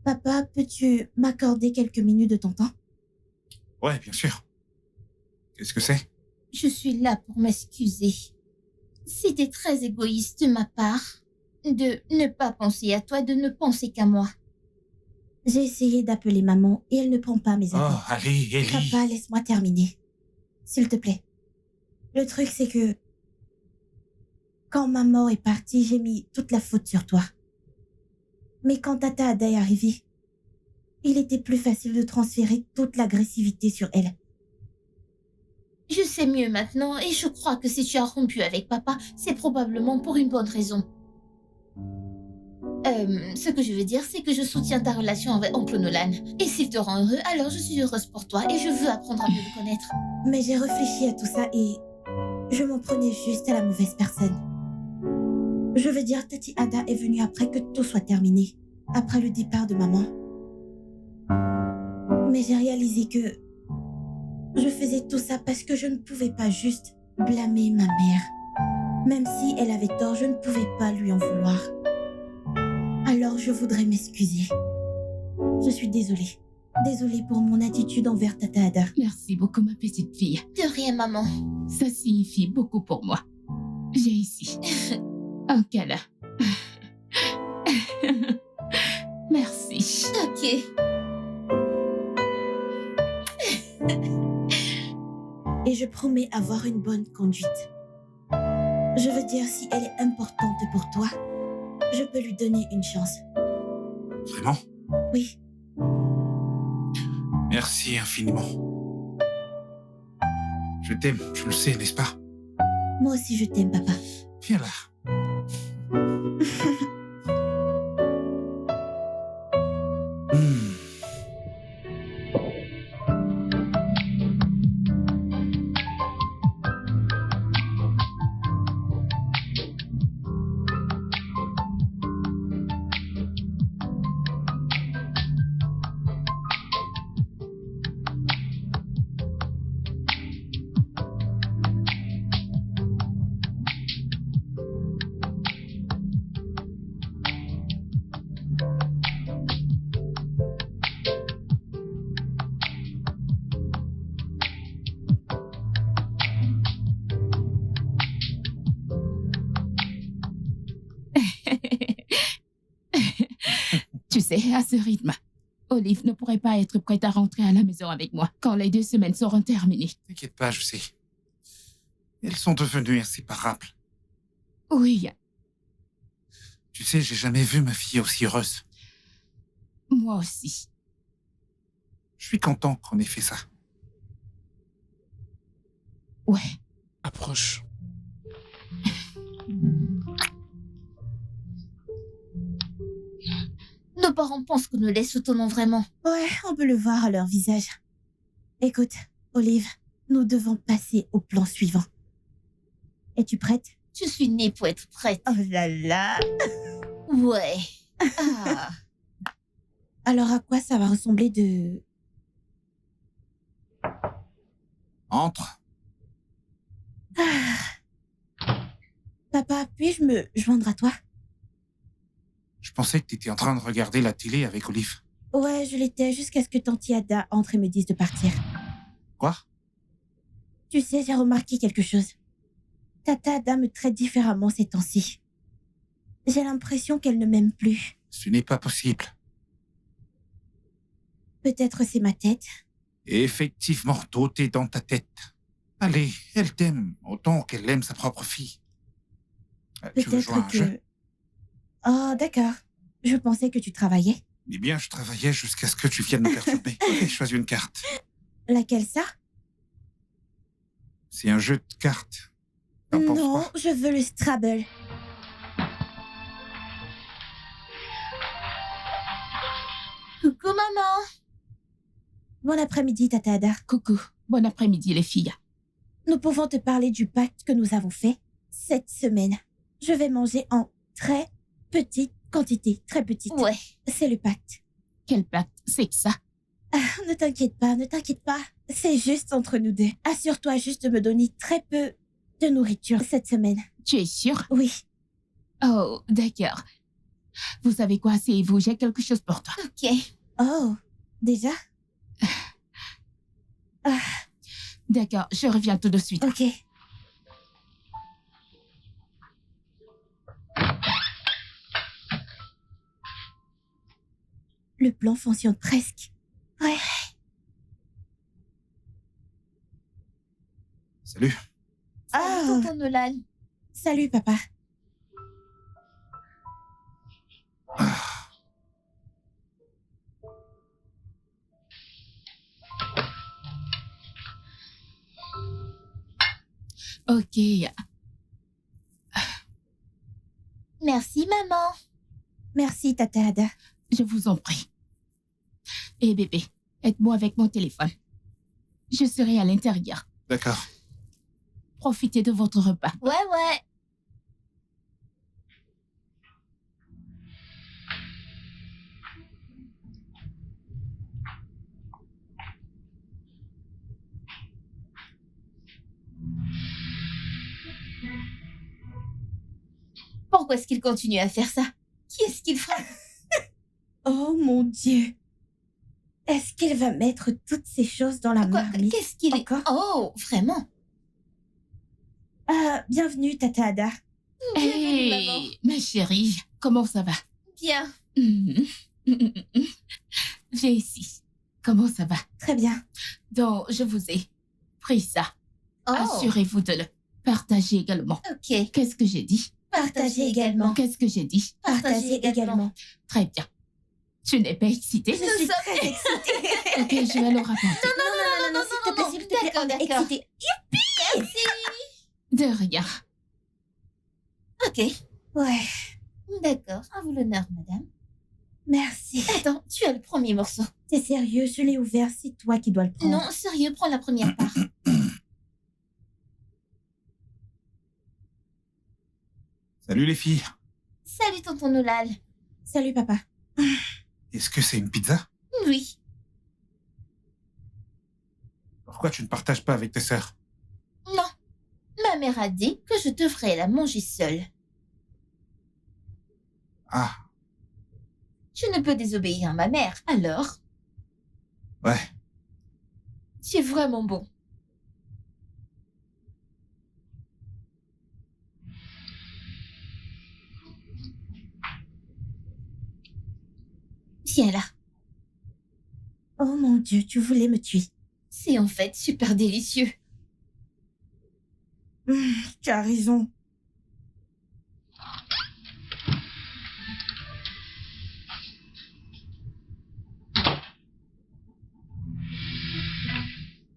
Papa, peux-tu m'accorder quelques minutes de ton temps? Ouais, bien sûr. Qu'est-ce que c'est? Je suis là pour m'excuser. C'était très égoïste de ma part de ne pas penser à toi, de ne penser qu'à moi. J'ai essayé d'appeler maman et elle ne prend pas mes Oh, appels. allez, Ellie. Papa, laisse-moi terminer. S'il te plaît. Le truc, c'est que... Quand maman est partie, j'ai mis toute la faute sur toi. Mais quand Tata Ada est arrivée, il était plus facile de transférer toute l'agressivité sur elle. Je sais mieux maintenant et je crois que si tu as rompu avec papa, c'est probablement pour une bonne raison. Ce que je veux dire, c'est que je soutiens ta relation avec Oncle Nolan. Et s'il te rend heureux, alors je suis heureuse pour toi et je veux apprendre à mieux le connaître. Mais j'ai réfléchi à tout ça et je m'en prenais juste à la mauvaise personne. Je veux dire, Tati Ada est venue après que tout soit terminé, après le départ de maman. Mais j'ai réalisé que je faisais tout ça parce que je ne pouvais pas juste blâmer ma mère. Même si elle avait tort, je ne pouvais pas lui en vouloir. Alors je voudrais m'excuser. Je suis désolée. Désolée pour mon attitude envers Tata Ada. Merci beaucoup, ma petite fille. De rien, maman. Ça signifie beaucoup pour moi. Viens ici. Un câlin. Merci. Ok. Et je promets avoir une bonne conduite. Je veux dire, si elle est importante pour toi, je peux lui donner une chance. Vraiment? Oui. Merci infiniment. Je t'aime, je le sais, n'est-ce pas? Moi aussi, je t'aime, papa. Viens là. Hmm. Tu sais, à ce rythme, Olive ne pourrait pas être prête à rentrer à la maison avec moi quand les 2 semaines seront terminées. T'inquiète pas, je sais. Elles sont devenues inséparables. Oui, Tu sais, j'ai jamais vu ma fille aussi heureuse. moi aussi. Je suis content qu'on ait fait ça. Ouais. Approche. Nos parents pensent que nous les soutenons vraiment. Ouais, on peut le voir à leur visage. Écoute, Olive, nous devons passer au plan suivant. Es-tu prête? Je suis née pour être prête. Oh là là! Ouais. Ah. Alors à quoi ça va ressembler de... Entre. Papa, puis-je me joindre à toi? Je pensais que tu étais en train de regarder la télé avec Olive. Ouais, je l'étais jusqu'à ce que Tanti Ada entre et me dise de partir. Quoi? Tu sais, j'ai remarqué quelque chose. Tata Ada me traite différemment ces temps-ci. J'ai l'impression qu'elle ne m'aime plus. Ce n'est pas possible. Peut-être c'est ma tête. Et effectivement, tout est dans ta tête. Allez, elle t'aime autant qu'elle aime sa propre fille. Tu veux jouer à un Peut-être jeu? que... Oh, d'accord. Je pensais que tu travaillais. Eh bien, je travaillais jusqu'à ce que tu viennes me perturber. Ok, choisis une carte. Laquelle ça? C'est un jeu de cartes. T'en penses Non, quoi? je veux le Scrabble. Coucou, maman. Bon après-midi, Tata Ada. Coucou, bon après-midi les filles. Nous pouvons te parler du pacte que nous avons fait cette semaine. Je vais manger en très petite quantité, très petite. Ouais. C'est le pacte. Quel pacte c'est que ça? Ne t'inquiète pas, ne t'inquiète pas. C'est juste entre nous deux. Assure-toi juste de me donner très peu de nourriture cette semaine. Tu es sûre? Oui. Oh, d'accord. Vous savez quoi, c'est vous, j'ai quelque chose pour toi. Ok. Oh, déjà? D'accord, je reviens tout de suite. Ok. Le plan fonctionne presque. Ouais. Salut. Ah. Salut, tonton Nolan. Salut, papa. Ok, Merci, maman. Merci, Tata Ada. je vous en prie. Et bébé, aide-moi avec mon téléphone. Je serai à l'intérieur. D'accord. Profitez de votre repas. Ouais, ouais. Pourquoi est-ce qu'il continue à faire ça? Qui est-ce qu'il frappe? Oh mon Dieu. Est-ce qu'il va mettre toutes ces choses dans la Quoi? marmite? Qu'est-ce qu'il est... Encore? Oh, vraiment? Bienvenue, Tata Ada. Bienvenue, maman. Hey, ma chérie, comment ça va? Bien. Mhm. Viens ici. Comment ça va? Très bien. Donc, je vous ai pris ça. Oh, Assurez-vous de le partager également. ok. Qu'est-ce que j'ai dit? Partagez également. Qu'est-ce que j'ai dit? Partagez également. Très bien. Tu n'es pas excitée? Je suis sommes très excitée. Ok, je vais le raconter. Non, s'il te plaît, s'il te plaît. D'accord, on est d'accord. excitée. Merci. De rien. Ok. Ouais, D'accord. À vous l'honneur, madame. merci. Attends, tu as le premier morceau. T'es sérieux, je l'ai ouvert, c'est toi qui dois le prendre. Non, sérieux, prends la première part. Salut les filles. Salut, tonton Nolan. Salut, papa. Est-ce que c'est une pizza? Oui. Pourquoi tu ne partages pas avec tes sœurs? Non. Ma mère a dit que je devrais la manger seule. Ah, Je ne peux désobéir à ma mère, alors ouais. tu es vraiment bon. Viens là. Oh mon Dieu, tu voulais me tuer. C'est en fait super délicieux. Tu as raison.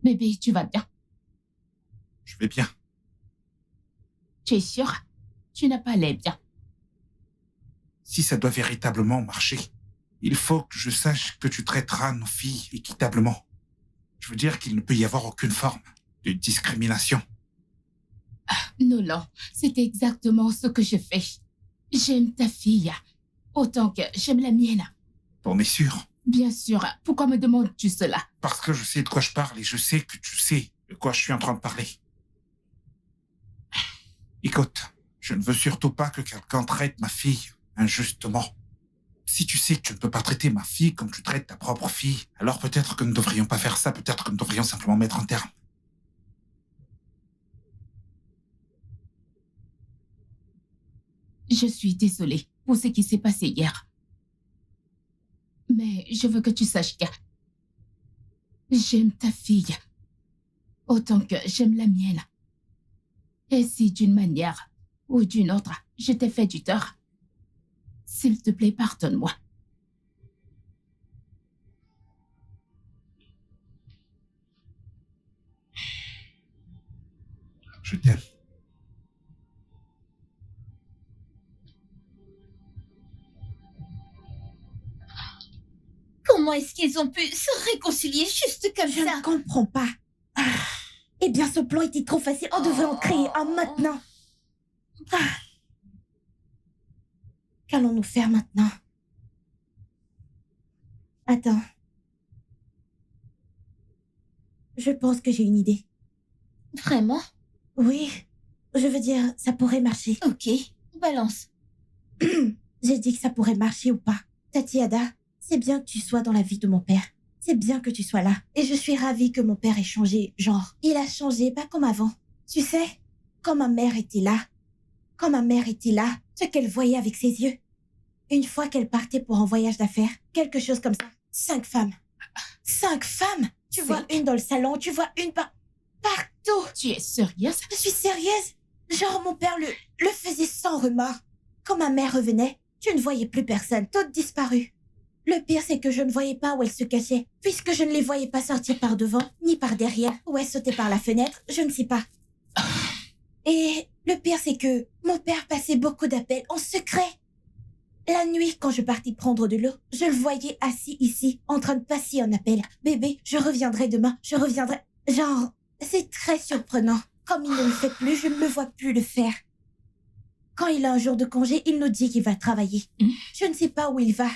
Bébé, tu vas bien? Je vais bien. Tu es sûre? Tu n'as pas l'air bien. Si ça doit véritablement marcher, il faut que je sache que tu traiteras nos filles équitablement. Je veux dire qu'il ne peut y avoir aucune forme de discrimination. Nolan, c'est exactement ce que je fais. J'aime ta fille autant que j'aime la mienne. T'en es sûr? Bien sûr, pourquoi me demandes-tu cela? Parce que je sais de quoi je parle et je sais que tu sais de quoi je suis en train de parler. Écoute, je ne veux surtout pas que quelqu'un traite ma fille injustement. si tu sais que tu ne peux pas traiter ma fille comme tu traites ta propre fille, alors peut-être que nous ne devrions pas faire ça, peut-être que nous devrions simplement mettre un terme. Je suis désolée pour ce qui s'est passé hier. Mais je veux que tu saches que j'aime ta fille autant que j'aime la mienne. Et si d'une manière ou d'une autre, je t'ai fait du tort, s'il te plaît, pardonne-moi. Je t'aime. Comment est-ce qu'ils ont pu se réconcilier juste comme Je ça? ne comprends pas. Ah. Eh bien, ce plan était trop facile. On devrait en créer un maintenant. Ah. Qu'allons-nous faire maintenant? Attends. Je pense que j'ai une idée. Vraiment? Oui, je veux dire, ça pourrait marcher. Ok, balance. J'ai dit que ça pourrait marcher ou pas. Tatiada, c'est bien que tu sois dans la vie de mon père. C'est bien que tu sois là. Et je suis ravie que mon père ait changé. Genre, il a changé, pas comme avant. Tu sais, quand ma mère était là, ce qu'elle voyait avec ses yeux. Une fois qu'elle partait pour un voyage d'affaires, quelque chose comme ça. 5 femmes. 5 femmes? Tu vois une dans le salon, tu vois une partout. Tu es sérieuse? Je suis sérieuse. Genre, mon père le faisait sans remords. Quand ma mère revenait, tu ne voyais plus personne, toutes disparues. Le pire, c'est que je ne voyais pas où elles se cachaient, puisque je ne les voyais pas sortir par devant, ni par derrière, ou elles sautaient par la fenêtre, je ne sais pas. Et le pire, c'est que mon père passait beaucoup d'appels en secret. La nuit, quand je partais prendre de l'eau, je le voyais assis ici, en train de passer un appel. Bébé, je reviendrai demain, je reviendrai. Genre, c'est très surprenant. Comme il ne le fait plus, je ne le vois plus le faire. Quand il a un jour de congé, il nous dit qu'il va travailler. Je ne sais pas où il va.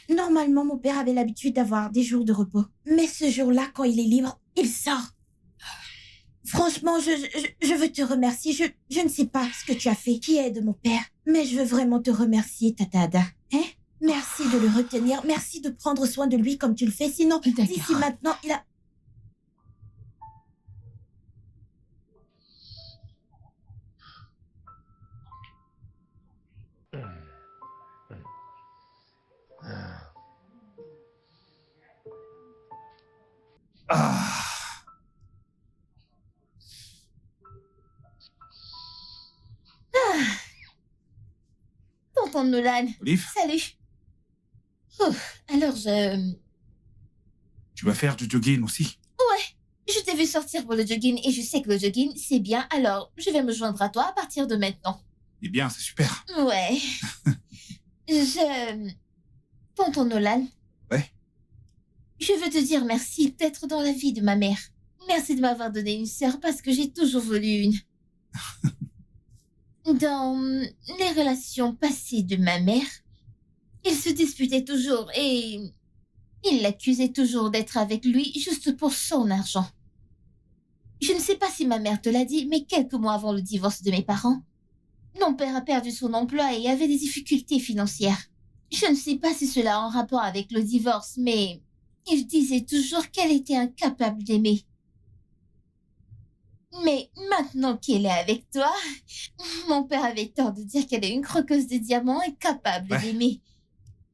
Normalement, mon père avait l'habitude d'avoir des jours de repos. Mais ce jour-là, quand il est libre, il sort. Franchement, je veux te remercier. Je ne sais pas ce que tu as fait qui aide mon père. Mais je veux vraiment te remercier, Tata Ada. Hein? Merci de le retenir. Merci de prendre soin de lui comme tu le fais. Sinon, d'ici maintenant, il a... Ah. Tonton Nolan. Olive, Salut. Alors tu vas faire du jogging aussi? je t'ai vu sortir pour le jogging et je sais que le jogging, c'est bien. Alors, je vais me joindre à toi à partir de maintenant. Eh bien, c'est super. Ouais. Tonton Nolan. Ouais? Je veux te dire merci d'être dans la vie de ma mère. Merci de m'avoir donné une sœur parce que j'ai toujours voulu une. Dans les relations passées de ma mère, il se disputait toujours et il l'accusait toujours d'être avec lui juste pour son argent. Je ne sais pas si ma mère te l'a dit, mais quelques mois avant le divorce de mes parents, mon père a perdu son emploi et avait des difficultés financières. Je ne sais pas si cela a un rapport avec le divorce, mais il disait toujours qu'elle était incapable d'aimer. Mais maintenant qu'elle est avec toi, mon père avait tort de dire qu'elle est une croqueuse de diamants incapable d'aimer.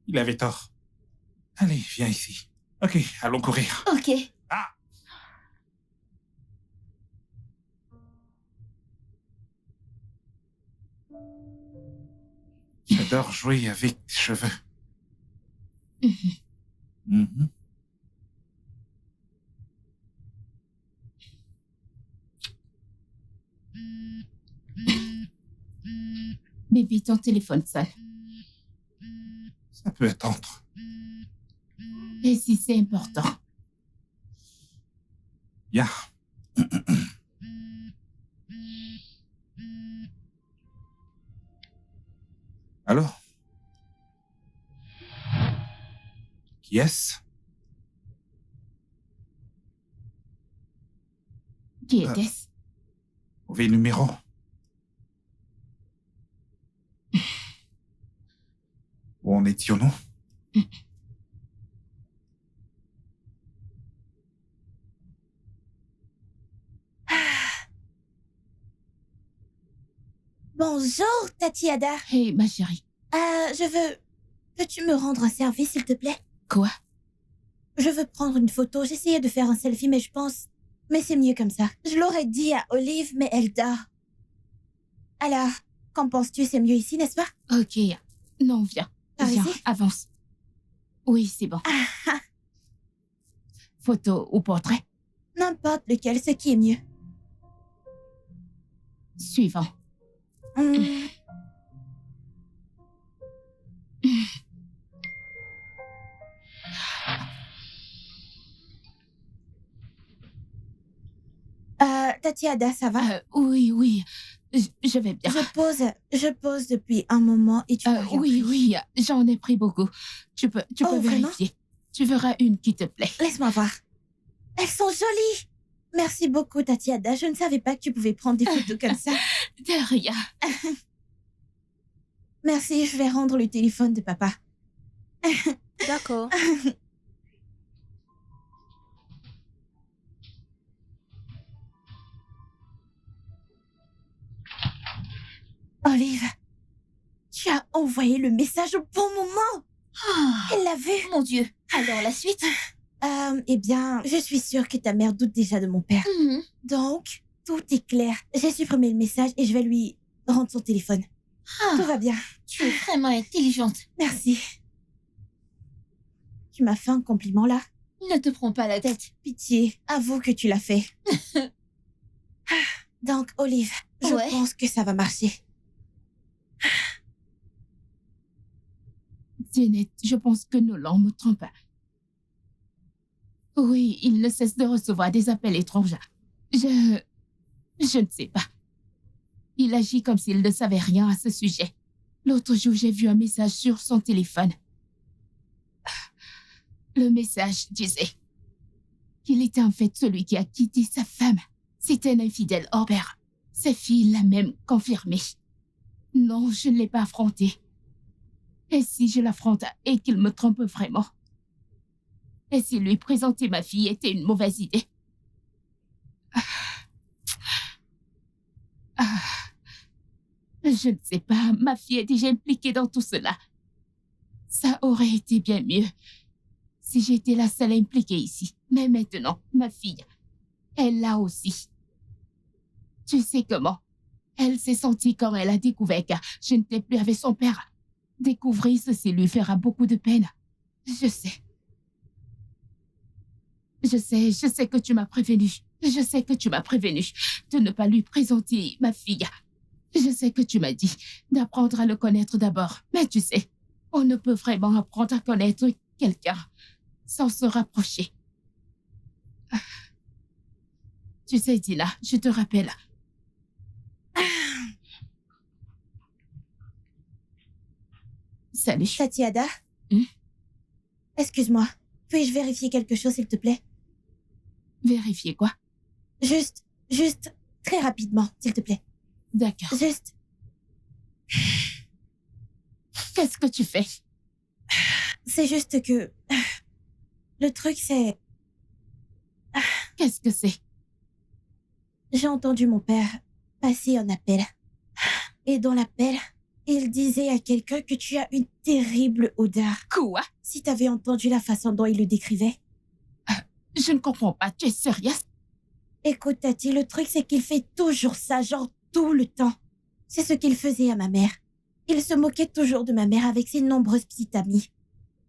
Il avait tort. Allez, viens ici. Ok, allons courir. Ok. Ah! J'adore jouer avec tes cheveux. Mhm. Bébé, ton téléphone sonne. Ça peut attendre. Et si c'est important? Bien. Alors? Qui est-ce? Qui était-ce? Mauvais numéro. Où en étions-nous? Bonjour, Tatiada. Hé, ma chérie. Je veux... Peux-tu me rendre un service, s'il te plaît? Quoi? Je veux prendre une photo. J'essayais de faire un selfie, mais je pense... Mais c'est mieux comme ça. Je l'aurais dit à Olive, mais elle dort. Alors, qu'en penses-tu? C'est mieux ici, n'est-ce pas? Ok. Non, viens. Par Viens, ici? avance. Oui, c'est bon. Photo ou portrait? N'importe lequel, ce qui est mieux. Suivant. Hmm. Tatiada, ça va? Oui. Je vais bien. Je pose depuis un moment et tu reviens Oui, plus. oui, j'en ai pris beaucoup. Tu peux Oh, vraiment? vérifier. Tu verras une qui te plaît. Laisse-moi voir. Elles sont jolies. Merci beaucoup, Tatiada. Je ne savais pas que tu pouvais prendre des photos comme ça. De rien. Merci, je vais rendre le téléphone de papa. D'accord. Olive, tu as envoyé le message au bon moment. Ah, Elle l'a vu. mon Dieu. Alors, la suite? Eh bien, je suis sûre que ta mère doute déjà de mon père. Mhm. Donc, tout est clair. J'ai supprimé le message et je vais lui rendre son téléphone. Tout Ah, va bien. tu es vraiment intelligente. Merci. Tu m'as fait un compliment là. Ne te prends pas la tête. Pitié, avoue que tu l'as fait. Donc, Olive, je Ouais. pense que ça va marcher. Janet, je pense que Nolan me trompe. Oui, il ne cesse de recevoir des appels étranges. Je ne sais pas. Il agit comme s'il ne savait rien à ce sujet. L'autre jour, j'ai vu un message sur son téléphone. Le message disait qu'il était en fait celui qui a quitté sa femme. C'était un infidèle hors pair. Sa fille l'a même confirmé. Non, je ne l'ai pas affronté. Et si je l'affronte et qu'il me trompe vraiment? Et si lui présenter ma fille était une mauvaise idée? Je ne sais pas, ma fille est déjà impliquée dans tout cela. Ça aurait été bien mieux si j'étais la seule impliquée ici. Mais maintenant, ma fille, elle l'a aussi. Tu sais comment? Elle s'est sentie quand elle a découvert que je n'étais plus avec son père. Découvrir ceci lui fera beaucoup de peine. Je sais. Je sais que tu m'as prévenu. Je sais que tu m'as prévenu de ne pas lui présenter ma fille. Je sais que tu m'as dit d'apprendre à le connaître d'abord. Mais tu sais, on ne peut vraiment apprendre à connaître quelqu'un sans se rapprocher. Tu sais, Dina, je te rappelle. Salut. Tatiada? Hmm? Excuse-moi. Puis-je vérifier quelque chose, s'il te plaît? Vérifier quoi? Juste, très rapidement, s'il te plaît. D'accord. Juste, Qu'est-ce que tu fais? c'est juste que... Le truc, c'est... Qu'est-ce que c'est? J'ai entendu mon père passer un appel. Et dans l'appel, il disait à quelqu'un que tu as une terrible odeur. Quoi? Si t'avais entendu la façon dont il le décrivait. Je ne comprends pas. Tu es sérieuse? Écoute, Tati, le truc, c'est qu'il fait toujours ça, genre tout le temps. C'est ce qu'il faisait à ma mère. Il se moquait toujours de ma mère avec ses nombreuses petites amies.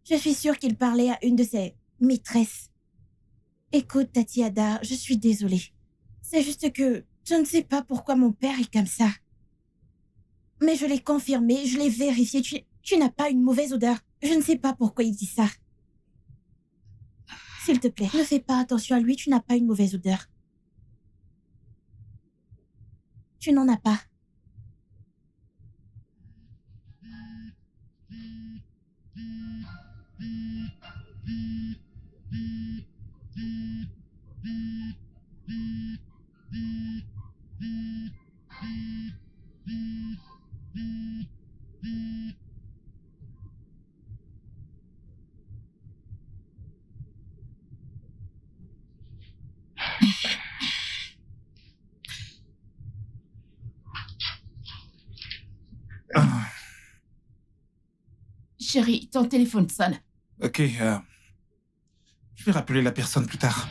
Je suis sûre qu'il parlait à une de ses maîtresses. Écoute, Tatiada, je suis désolée. C'est juste que je ne sais pas pourquoi mon père est comme ça. Mais je l'ai confirmé, je l'ai vérifié. Tu n'as pas une mauvaise odeur. Je ne sais pas pourquoi il dit ça. S'il te plaît, ne fais pas attention à lui, tu n'as pas une mauvaise odeur. Tu n'en as pas. Chérie, ton téléphone sonne. Ok, je vais rappeler la personne plus tard.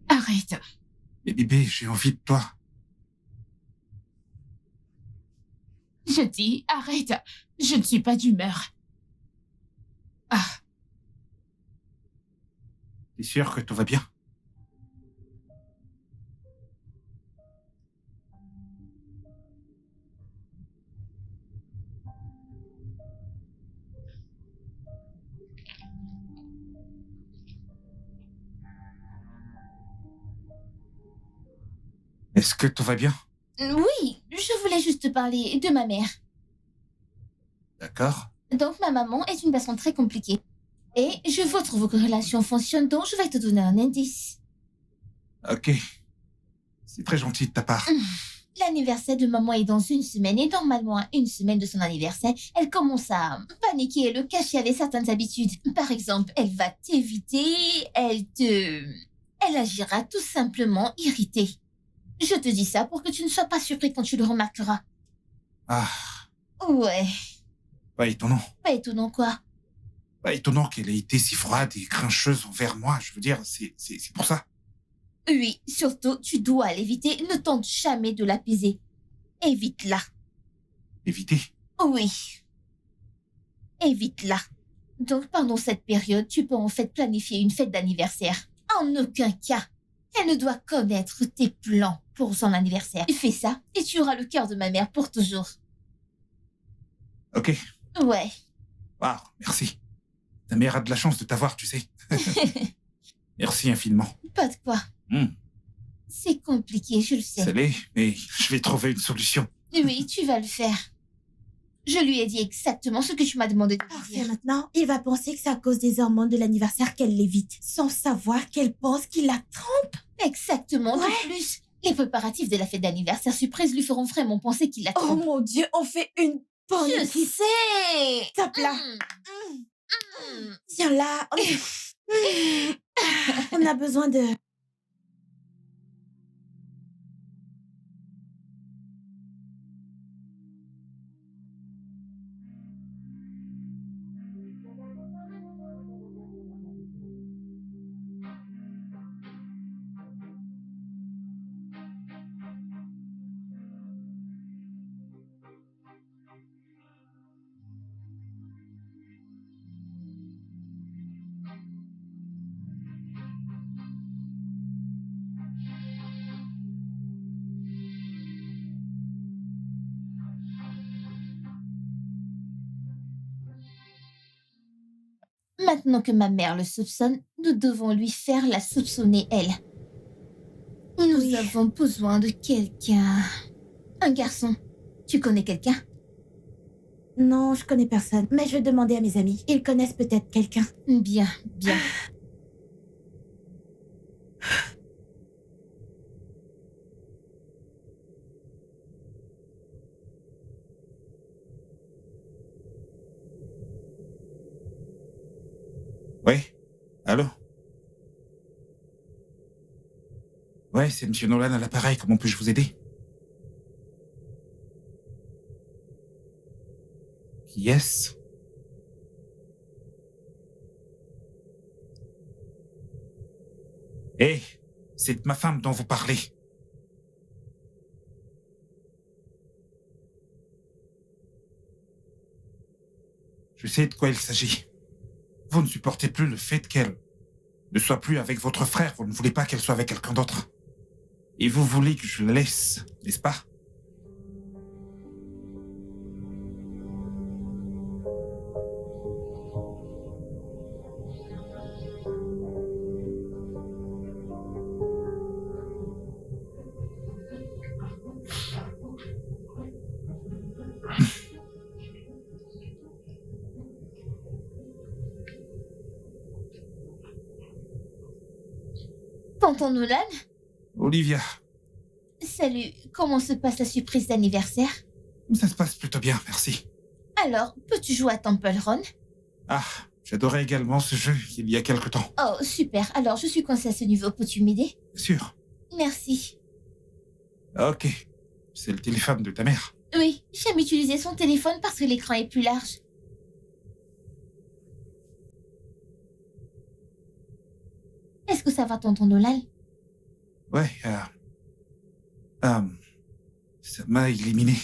Arrête. Mais bébé, j'ai envie de toi. Je dis, arrête. Je ne suis pas d'humeur. Ah, T'es sûr que tout va bien? Est-ce que tout va bien? Oui, je voulais juste te parler de ma mère. D'accord. Donc, ma maman est une personne très compliquée. Et je veux que vos relations fonctionnent, donc je vais te donner un indice. Ok. C'est très gentil de ta part. L'anniversaire de maman est dans une semaine et normalement à une semaine de son anniversaire, elle commence à paniquer et le cacher avec certaines habitudes. Par exemple, elle va t'éviter, elle agira tout simplement irritée. Je te dis ça pour que tu ne sois pas surpris quand tu le remarqueras. Ah, Ouais, pas étonnant. pas étonnant quoi. Pas étonnant qu'elle ait été si froide et grincheuse envers moi. Je veux dire, c'est pour ça. Oui, surtout, tu dois l'éviter. Ne tente jamais de l'apaiser. Évite-la. Éviter. Oui. Évite-la. Donc, pendant cette période, tu peux en fait planifier une fête d'anniversaire. En aucun cas, elle ne doit connaître tes plans pour son anniversaire. Fais ça et tu auras le cœur de ma mère pour toujours. Ok. Ouais. Waouh, merci. Ta mère a de la chance de t'avoir, tu sais. Merci infiniment. Pas de quoi. Hmm, C'est compliqué, je le sais. ça l'est, mais je vais trouver une solution. Oui, tu vas le faire. Je lui ai dit exactement ce que tu m'as demandé de lui Parfait, dire. maintenant, il va penser que c'est à cause des hormones de l'anniversaire qu'elle l'évite, sans savoir qu'elle pense qu'il attend. Exactement. Ouais. De plus, les préparatifs de la fête d'anniversaire surprise lui feront vraiment penser qu'il la Oh trompe. mon Dieu, on fait une bonne Je équipe. sais. Top là. Tiens là. On a besoin de... Maintenant que ma mère le soupçonne, nous devons lui faire la soupçonner elle. Nous Oui. avons besoin de quelqu'un. Un garçon. Tu connais quelqu'un? Non, je connais personne, mais je vais demander à mes amis. Ils connaissent peut-être quelqu'un. Bien, bien. Oui. Allô? Ouais, c'est Monsieur Nolan à l'appareil. Comment puis-je vous aider? Qui est-ce? Hé, c'est de ma femme dont vous parlez. Je sais de quoi il s'agit. Vous ne supportez plus le fait qu'elle ne soit plus avec votre frère. Vous ne voulez pas qu'elle soit avec quelqu'un d'autre. Et vous voulez que je la laisse, n'est-ce pas? Tonton Nolan? Olivia, Salut, comment se passe la surprise d'anniversaire? ça se passe plutôt bien, merci. Alors, peux-tu jouer à Temple Run? Ah, j'adorais également ce jeu il y a quelque temps. Oh, super. Alors, je suis coincée à ce niveau. Peux-tu m'aider? Bien sûr. Merci. Ok. C'est le téléphone de ta mère. Oui, j'aime utiliser son téléphone parce que l'écran est plus large. Est-ce que ça va, tonton Nolan? Ouais, ça m'a éliminé.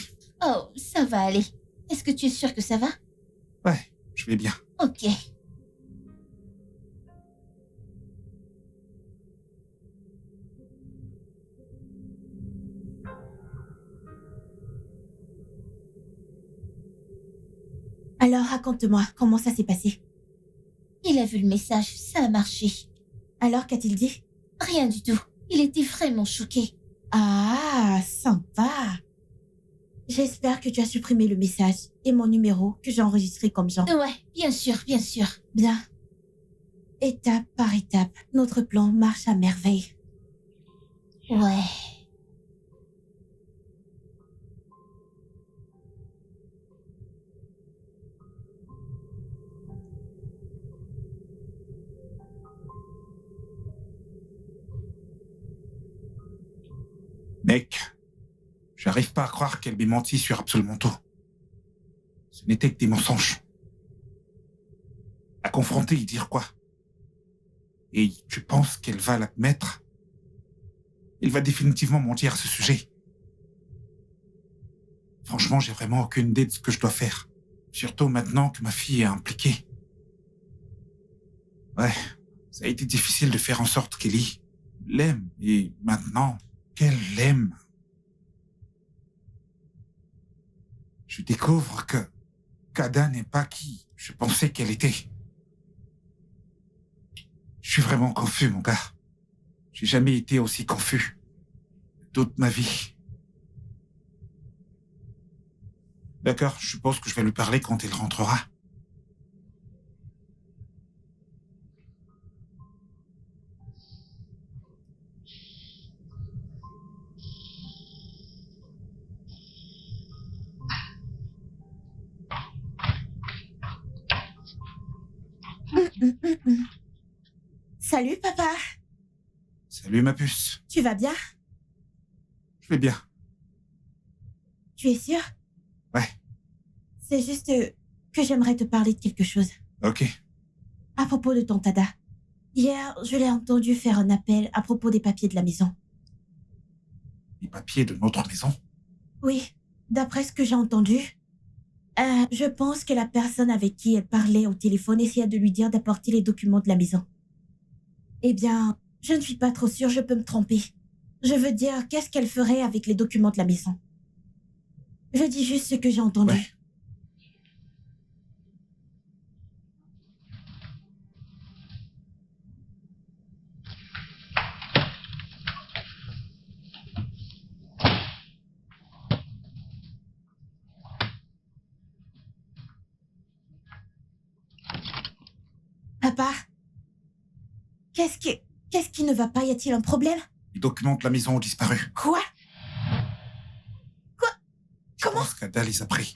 Oh, ça va aller. Est-ce que tu es sûr que ça va? Ouais, je vais bien. Ok. Alors, raconte-moi, comment ça s'est passé? Il a vu le message, ça a marché. Alors, qu'a-t-il dit? Rien du tout. Il était vraiment choqué. Ah, sympa. J'espère que tu as supprimé le message et mon numéro que j'ai enregistré comme Jean. Ouais, bien sûr, bien sûr. Bien. Étape par étape, notre plan marche à merveille. Ouais. Mec, j'arrive pas à croire qu'elle m'ait menti sur absolument tout. Ce n'était que des mensonges. À confronter et dire quoi? Et tu penses qu'elle va l'admettre? Elle va définitivement mentir à ce sujet. Franchement, j'ai vraiment aucune idée de ce que je dois faire. Surtout maintenant que ma fille est impliquée. Ouais, ça a été difficile de faire en sorte qu'Ellie l'aime. Et maintenant qu'elle l'aime, je découvre que Kada n'est pas qui je pensais qu'elle était. Je suis vraiment confus, mon gars. J'ai jamais été aussi confus. Toute ma vie. D'accord, je suppose que je vais lui parler quand elle rentrera. Salut, papa. Salut, ma puce. Tu vas bien? Je vais bien. Tu es sûr? Ouais. C'est juste que j'aimerais te parler de quelque chose. Ok. À propos de ton Tada. Hier, je l'ai entendu faire un appel à propos des papiers de la maison. Les papiers de notre maison? Oui, d'après ce que j'ai entendu, je pense que la personne avec qui elle parlait au téléphone essayait de lui dire d'apporter les documents de la maison. Eh bien, je ne suis pas trop sûre, je peux me tromper. Je veux dire, qu'est-ce qu'elle ferait avec les documents de la maison? Je dis juste ce que j'ai entendu. Ouais. Papa, qu'est-ce qui ne va pas? Y a-t-il un problème? Les documents de la maison ont disparu. Quoi? Je Comment? pense qu'Ada les a pris.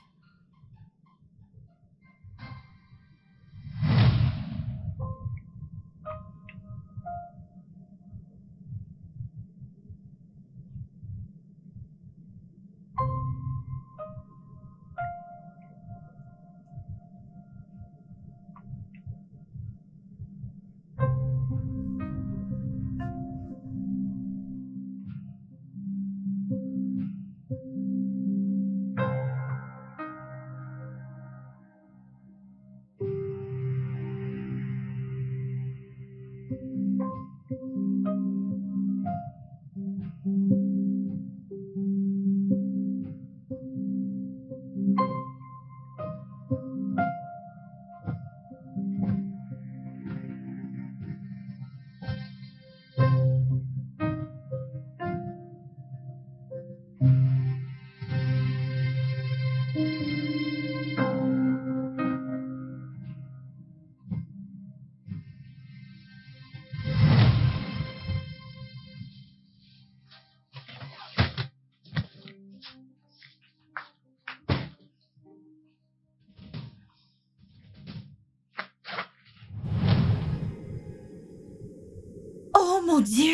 Mon Dieu!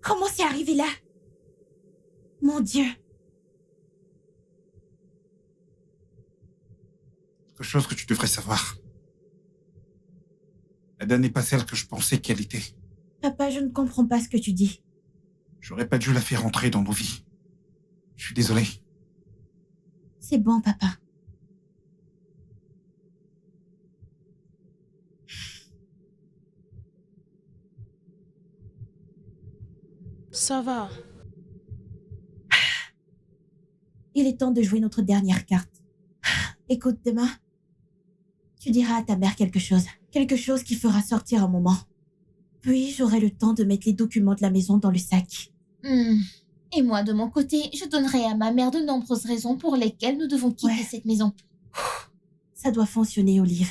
Comment c'est arrivé là? Mon Dieu! Quelque chose que tu devrais savoir. Ada n'est pas celle que je pensais qu'elle était. Papa, je ne comprends pas ce que tu dis. J'aurais pas dû la faire entrer dans nos vies. Je suis désolé. C'est bon, papa. Ça va. Il est temps de jouer notre dernière carte. Écoute, demain, tu diras à ta mère quelque chose. Quelque chose qui fera sortir un moment. Puis, j'aurai le temps de mettre les documents de la maison dans le sac. Et moi, de mon côté, je donnerai à ma mère de nombreuses raisons pour lesquelles nous devons quitter cette maison. Ça doit fonctionner, Olive.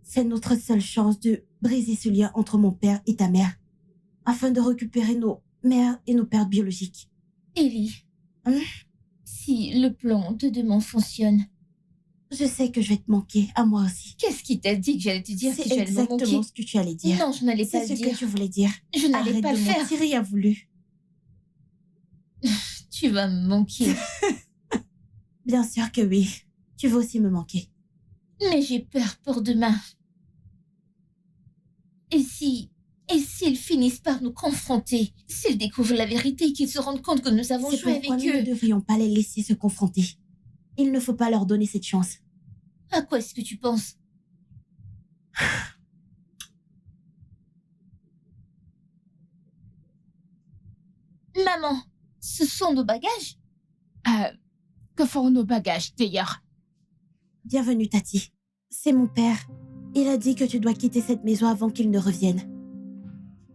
C'est notre seule chance de briser ce lien entre mon père et ta mère, afin de récupérer nos mères et nos pères biologiques. Ellie, si le plan de demain fonctionne, Je sais que je vais te manquer, à moi aussi. qu'est-ce qui t'a dit que j'allais te dire que C'est tu allais me exactement manquer? ce que tu allais dire. Non, je n'allais pas C'est le ce dire. que tu voulais dire. Je n'allais Arrête pas de le faire. mentir, il a voulu. Tu vas me manquer. Bien sûr que oui. Tu vas aussi me manquer. Mais j'ai peur pour demain. Et s'ils finissent par nous confronter, s'ils découvrent la vérité et qu'ils se rendent compte que nous avons C'est joué avec pourquoi nous ne eux, devrions pas les laisser se confronter. Il ne faut pas leur donner cette chance. à quoi est-ce que tu penses? Maman, ce sont nos bagages? Que font nos bagages d'ailleurs? Bienvenue, Tati. C'est mon père. Il a dit que tu dois quitter cette maison avant qu'il ne revienne.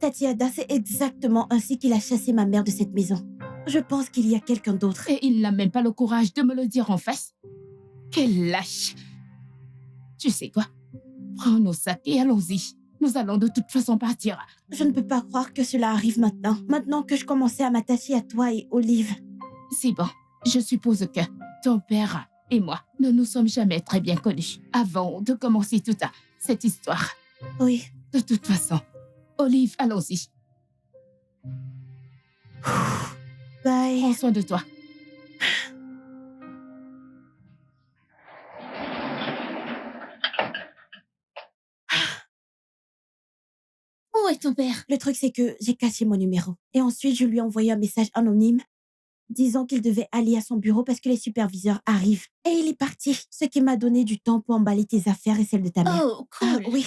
Tati Ada, c'est exactement ainsi qu'il a chassé ma mère de cette maison. Je pense qu'il y a quelqu'un d'autre. Et il n'a même pas le courage de me le dire en face. Quel lâche! Tu sais quoi? Prends nos sacs et allons-y. Nous allons de toute façon partir. Je ne peux pas croire que cela arrive maintenant. Maintenant que je commençais à m'attacher à toi et Olive. C'est bon. Je suppose que ton père et moi ne nous sommes jamais très bien connus avant de commencer toute cette histoire. Oui. De toute façon, Olive, allons-y. Bye. Prends soin de toi. Où est ton père? Le truc, c'est que j'ai caché mon numéro. Et ensuite, je lui ai envoyé un message anonyme disant qu'il devait aller à son bureau parce que les superviseurs arrivent. Et il est parti, ce qui m'a donné du temps pour emballer tes affaires et celles de ta mère. Oh, cool. Oui.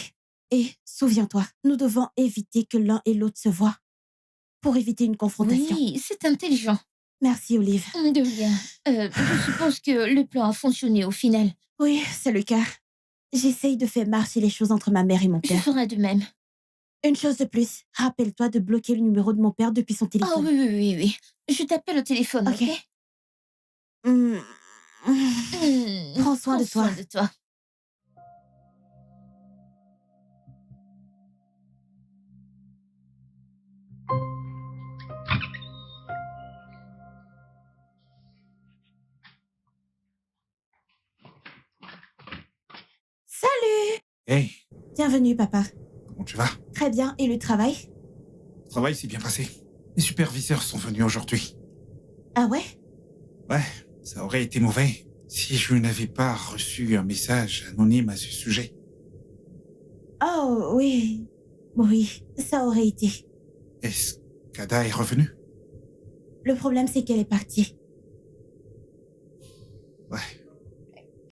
Et souviens-toi, nous devons éviter que l'un et l'autre se voient pour éviter une confrontation. Oui, c'est intelligent. Merci, Olive. De rien. Je suppose que le plan a fonctionné au final. Oui, c'est le cas. J'essaye de faire marcher les choses entre ma mère et mon Je père. ferai de même. Une chose de plus, rappelle-toi de bloquer le numéro de mon père depuis son Oh téléphone. oui. Je t'appelle au téléphone, ok? Ok. Prends soin de toi. Salut! Hey, Bienvenue, papa. comment tu vas? Très bien, et le travail? Le travail s'est bien passé. Les superviseurs sont venus aujourd'hui. Ah ouais? Ouais, ça aurait été mauvais si je n'avais pas reçu un message anonyme à ce sujet. Oh, oui. Oui, ça aurait été. Est-ce qu'Ada est revenue? Le problème, c'est qu'elle est partie. Ouais.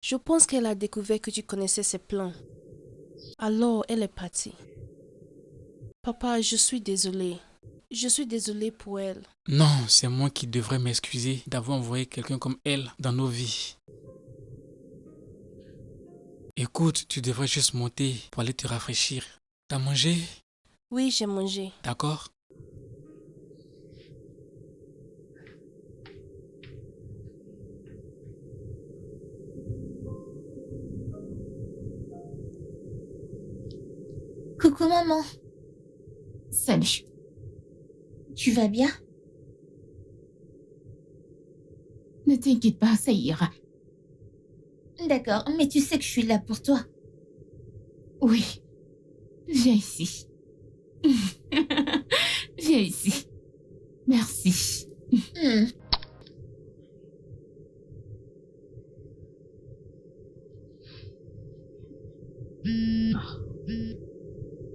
Je pense qu'elle a découvert que tu connaissais ses plans. Alors, elle est partie. Papa, je suis désolée. Je suis désolée pour elle. Non, c'est moi qui devrais m'excuser d'avoir envoyé quelqu'un comme elle dans nos vies. Écoute, tu devrais juste monter pour aller te rafraîchir. T'as mangé? Oui, j'ai mangé. D'accord? Coucou maman, Salut. tu vas bien? Ne t'inquiète pas, ça ira. D'accord, mais tu sais que je suis là pour toi. Oui. Viens ici. Viens ici. Merci. Hmm.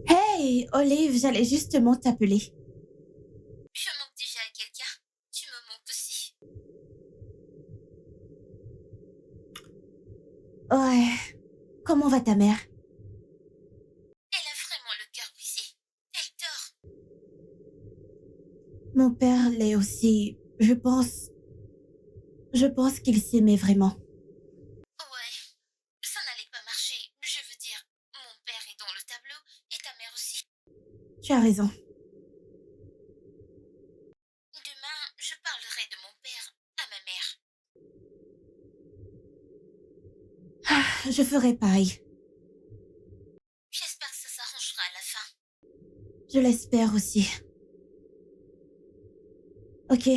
Hey, Olive, j'allais justement t'appeler. Je manque déjà à quelqu'un. Tu me manques aussi. Ouais. Comment va ta mère? Elle a vraiment le cœur brisé. Elle dort. Mon père l'est aussi. Je pense qu'il s'aimait vraiment. Ouais. Ça n'allait pas marcher. Je veux dire, mon père est dans le tableau et ta mère aussi. Tu as raison. Demain, je parlerai de mon père à ma mère. Je ferai pareil. J'espère que ça s'arrangera à la fin. Je l'espère aussi. Ok.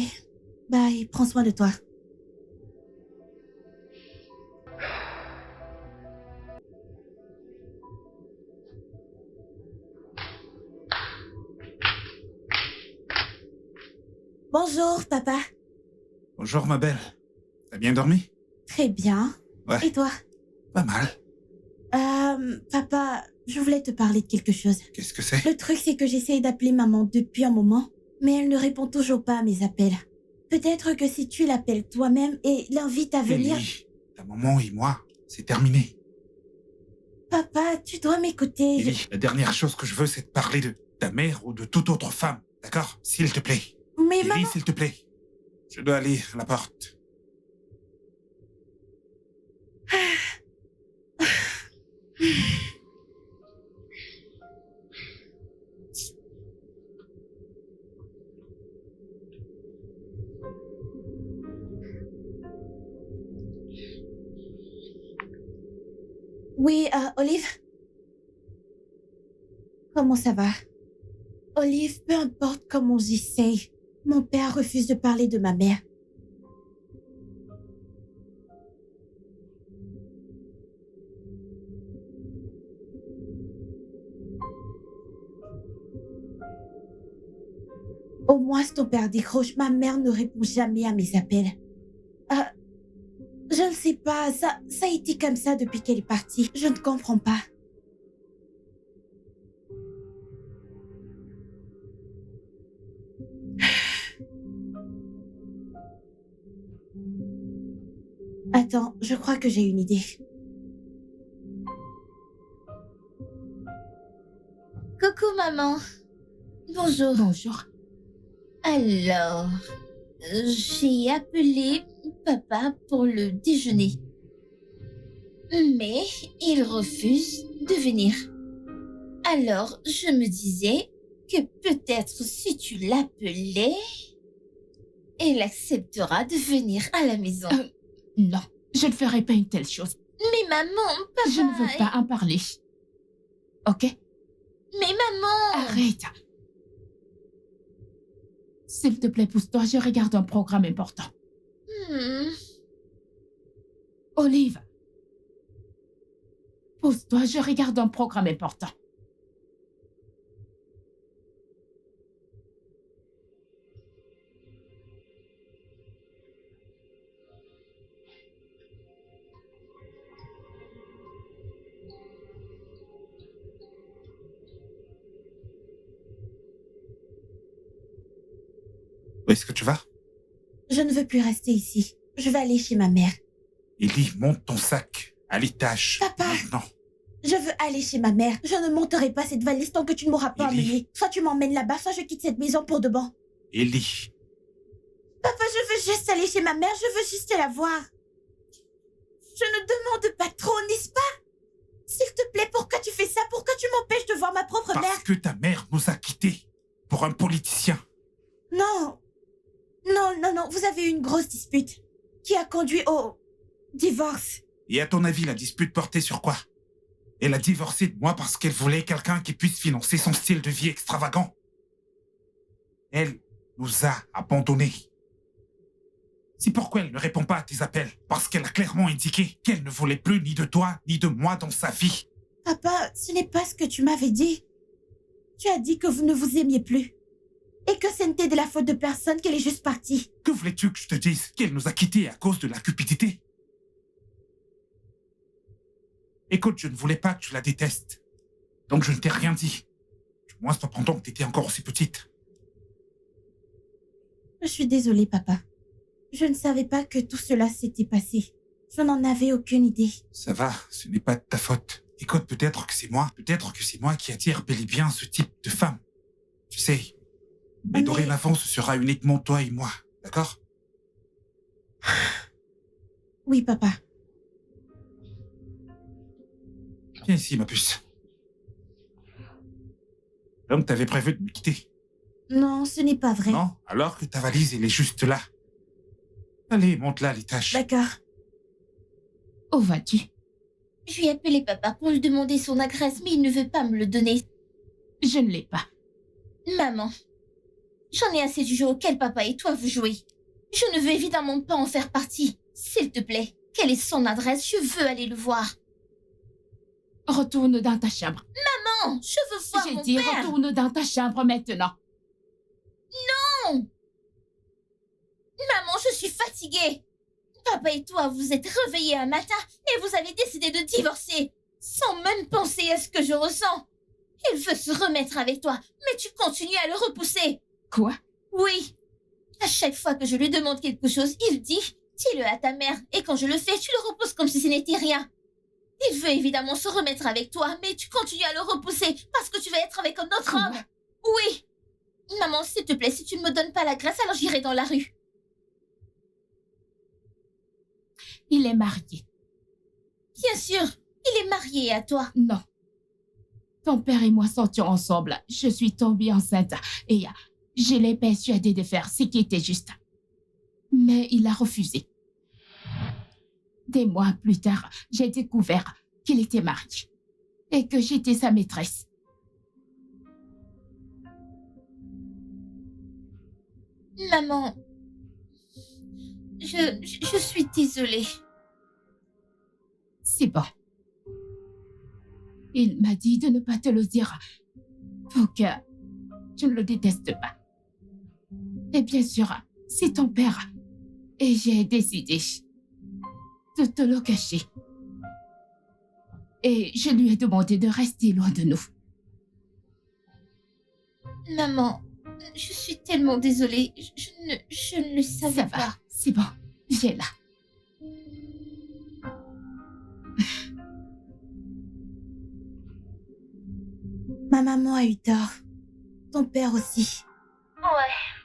Bye. Prends soin de toi. Bonjour, papa. Bonjour, ma belle. T'as bien dormi? Très bien. Ouais, Et toi? pas mal. Papa, je voulais te parler de quelque chose. Qu'est-ce que c'est? Le truc, c'est que j'essaye d'appeler maman depuis un moment, mais elle ne répond toujours pas à mes appels. Peut-être que si tu l'appelles toi-même et l'invites à venir... Ellie, ta maman et moi, c'est terminé. Papa, tu dois m'écouter. Ellie, la dernière chose que je veux, c'est de parler de ta mère ou de toute autre femme. D'accord? S'il te plaît. Mais Ellie, maman... s'il te plaît. Je dois aller à la porte. Oui, Olive? Comment ça va? Olive, peu importe comment j'essaye, mon père refuse de parler de ma mère. Au moins, si ton père décroche, ma mère ne répond jamais à mes appels. Je ne sais pas, ça a été comme ça depuis qu'elle est partie. Je ne comprends pas. Attends, je crois que j'ai une idée. Coucou maman. Bonjour. Bonjour. Alors, j'ai appelé papa pour le déjeuner. Mais il refuse de venir. Alors, je me disais que peut-être si tu l'appelais, elle acceptera de venir à la maison. Non, je ne ferai pas une telle chose. Mais maman, papa... Je ne veux pas en parler. Ok? Mais maman... Arrête. S'il te plaît, pousse-toi, je regarde un programme important. Olive. Pousse-toi, je regarde un programme important. Où est-ce que tu vas? Je ne veux plus rester ici. Je vais aller chez ma mère. Ellie, monte ton sac à l'étage. Papa. Maintenant. Je veux aller chez ma mère. Je ne monterai pas cette valise tant que tu ne m'auras pas Ellie. emmenée. Soit tu m'emmènes là-bas, soit je quitte cette maison pour de bon. Ellie. Papa, je veux juste aller chez ma mère. Je veux juste la voir. Je ne demande pas trop, n'est-ce pas? S'il te plaît, pourquoi tu fais ça? Pourquoi tu m'empêches de voir ma propre mère? Parce que ta mère nous a quittés pour un politicien. Non. Non, vous avez eu une grosse dispute qui a conduit au divorce. Et à ton avis, la dispute portait sur quoi? Elle a divorcé de moi parce qu'elle voulait quelqu'un qui puisse financer son style de vie extravagant. Elle nous a abandonnés. C'est pourquoi elle ne répond pas à tes appels. Parce qu'elle a clairement indiqué qu'elle ne voulait plus ni de toi ni de moi dans sa vie. Papa, ce n'est pas ce que tu m'avais dit. Tu as dit que vous ne vous aimiez plus. Et que ce n'était de la faute de personne qu'elle est juste partie. Que voulais-tu que je te dise? Qu'elle nous a quittés à cause de la cupidité? Écoute, je ne voulais pas que tu la détestes. Donc je ne t'ai rien dit. Du moins, pas pendant que tu étais encore aussi petite. Je suis désolée, papa. Je ne savais pas que tout cela s'était passé. Je n'en avais aucune idée. Ça va, ce n'est pas de ta faute. Écoute, peut-être que c'est moi qui attire bel et bien ce type de femme. Tu sais, mais dorénavant, ce sera uniquement toi et moi, d'accord? Oui, papa. Viens ici, ma puce. Donc, t'avais prévu de me quitter? Non, ce n'est pas vrai. Non? Alors que ta valise, elle est juste là. Allez, monte là à l'étage. D'accord. Où vas-tu? Je lui ai appelé papa pour lui demander son adresse, mais il ne veut pas me le donner. Je ne l'ai pas. Maman, j'en ai assez du jeu auquel papa et toi vous jouez. Je ne veux évidemment pas en faire partie. S'il te plaît, quelle est son adresse? Je veux aller le voir. Retourne dans ta chambre. Non, je veux voir J'ai mon dit père. retourne dans ta chambre maintenant. Non. Maman, je suis fatiguée. Papa et toi, vous êtes réveillés un matin et vous avez décidé de divorcer, sans même penser à ce que je ressens. Il veut se remettre avec toi, mais tu continues à le repousser. Quoi? Oui. À chaque fois que je lui demande quelque chose, il dit « dis-le à ta mère » et quand je le fais, tu le repousses comme si ce n'était rien. Il veut évidemment se remettre avec toi, mais tu continues à le repousser parce que tu vas être avec un autre Quoi? homme. Oui. Maman, s'il te plaît, si tu ne me donnes pas la grâce, alors j'irai dans la rue. Il est marié. Bien sûr, il est marié à toi. Non. Ton père et moi sortions ensemble. Je suis tombée enceinte et je l'ai persuadé de faire ce qui était juste. Mais il a refusé. Des mois plus tard, j'ai découvert qu'il était marié et que j'étais sa maîtresse. Maman, je suis désolée. C'est bon. Il m'a dit de ne pas te le dire pour que tu ne le détestes pas. Et bien sûr, c'est ton père. Et j'ai décidé de te le cacher. Et je lui ai demandé de rester loin de nous. Maman, je suis tellement désolée. Je ne le savais Ça pas. va, c'est bon, viens là. Ma maman a eu tort. Ton père aussi. Ouais.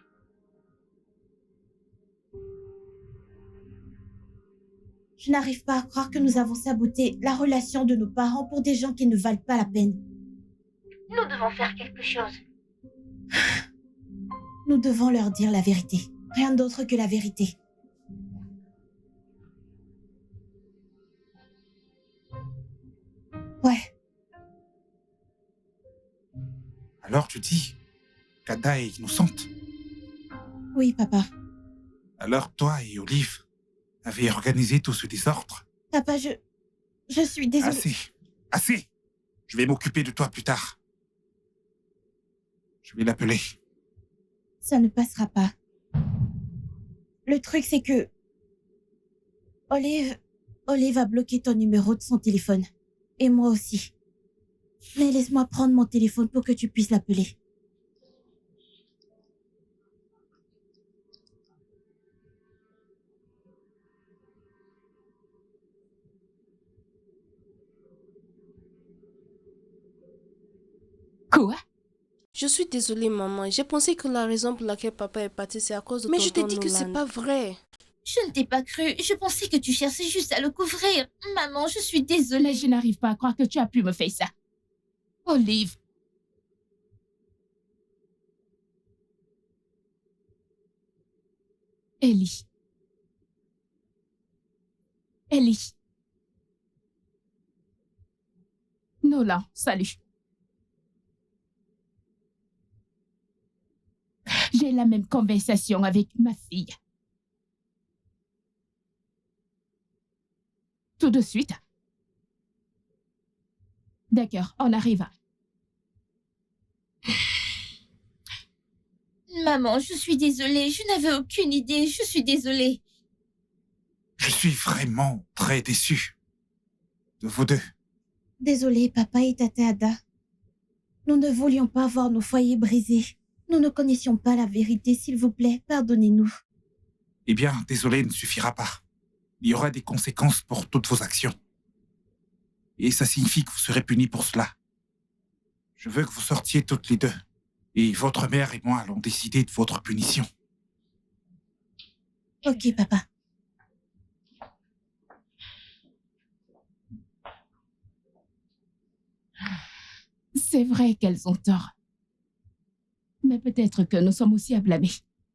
Je n'arrive pas à croire que nous avons saboté la relation de nos parents pour des gens qui ne valent pas la peine. Nous devons faire quelque chose. Nous devons leur dire la vérité. Rien d'autre que la vérité. Ouais. Alors tu dis qu'Ada est innocente? Oui, papa. Alors toi et Olive avez organisé tout ce désordre? Papa, je suis désolée. Assez. Assez. Je vais m'occuper de toi plus tard. Je vais l'appeler. Ça ne passera pas. Le truc, c'est que... Olive a bloqué ton numéro de son téléphone. Et moi aussi. Mais laisse-moi prendre mon téléphone pour que tu puisses l'appeler. Quoi? Je suis désolée, maman. J'ai pensé que la raison pour laquelle papa est parti, c'est à cause de Mais tonton je t'ai dit que Nolan. c'est pas vrai. Je ne t'ai pas cru. Je pensais que tu cherchais juste à le couvrir. Maman, je suis désolée. Mais je n'arrive pas à croire que tu as pu me faire ça. Olive. Ellie. Ellie. Nolan, salut. J'ai la même conversation avec ma fille. Tout de suite. D'accord, on arrive. Maman, je suis désolée. Je n'avais aucune idée. Je suis désolée. Je suis vraiment très déçu de vous deux. Désolé, papa et tata Ada. Nous ne voulions pas voir nos foyers brisés. Nous ne connaissions pas la vérité, s'il vous plaît. Pardonnez-nous. Eh bien, désolé ne suffira pas. Il y aura des conséquences pour toutes vos actions. Et ça signifie que vous serez punis pour cela. Je veux que vous sortiez toutes les deux. Et votre mère et moi allons décider de votre punition. Ok, papa. C'est vrai qu'elles ont tort. Mais peut-être que nous sommes aussi à blâmer.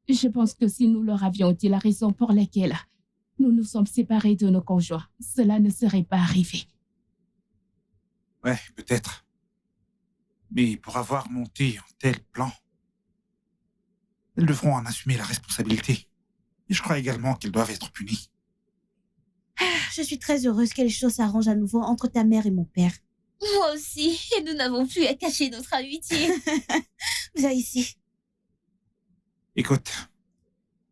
Je pense que si nous leur avions dit la raison pour laquelle nous nous sommes séparés de nos conjoints, cela ne serait pas arrivé. Ouais, peut-être. Mais pour avoir monté un tel plan, elles devront en assumer la responsabilité. Et je crois également qu'elles doivent être punies. Je suis très heureuse que les choses s'arrangent à nouveau entre ta mère et mon père. Moi aussi. Et nous n'avons plus à cacher notre amitié. Viens ici. Écoute,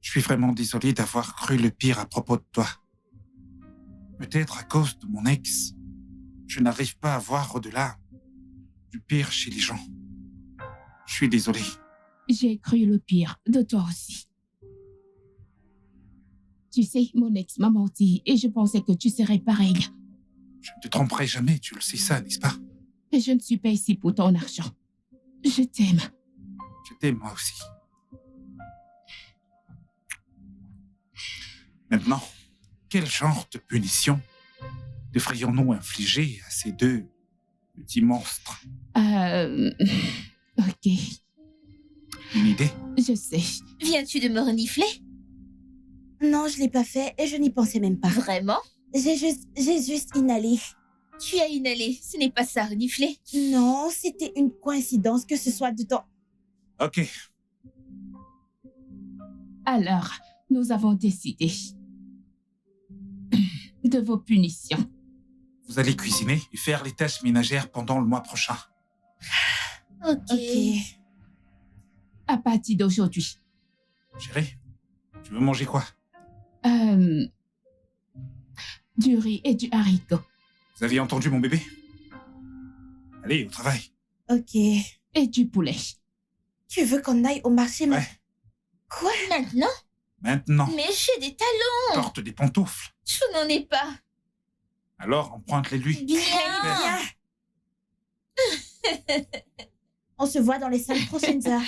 je suis vraiment désolé d'avoir cru le pire à propos de toi. Peut-être à cause de mon ex, je n'arrive pas à voir au-delà du pire chez les gens. Je suis désolé. J'ai cru le pire de toi aussi. Tu sais, mon ex m'a menti et je pensais que tu serais pareil. Je ne te tromperai jamais, tu le sais ça, n'est-ce pas? Et je ne suis pas ici pour ton argent. Je t'aime. Je t'aime moi aussi. Maintenant, quel genre de punition devrions-nous infliger à ces deux petits monstres? Ok, Une idée? je sais. Viens-tu de me renifler? Non, je l'ai pas fait et je n'y pensais même pas. Vraiment? J'ai juste inhalé. Tu as inhalé. Ce n'est pas ça, renifler. Non, c'était une coïncidence que ce soit de temps. Ok, Alors, nous avons décidé de vos punitions. vous allez cuisiner et faire les tâches ménagères pendant le mois prochain. Ok. À partir d'aujourd'hui, Chérie, tu veux manger quoi? du riz et du haricot. Vous avez entendu mon bébé? Allez, au travail. Ok. Et du poulet. Tu veux qu'on aille au marché Ouais, Quoi? Maintenant? maintenant, Mais j'ai des talons. porte des pantoufles. Je n'en ai pas. Alors, emprunte-les-lui. Bien. On se voit dans les 5 prochaines heures.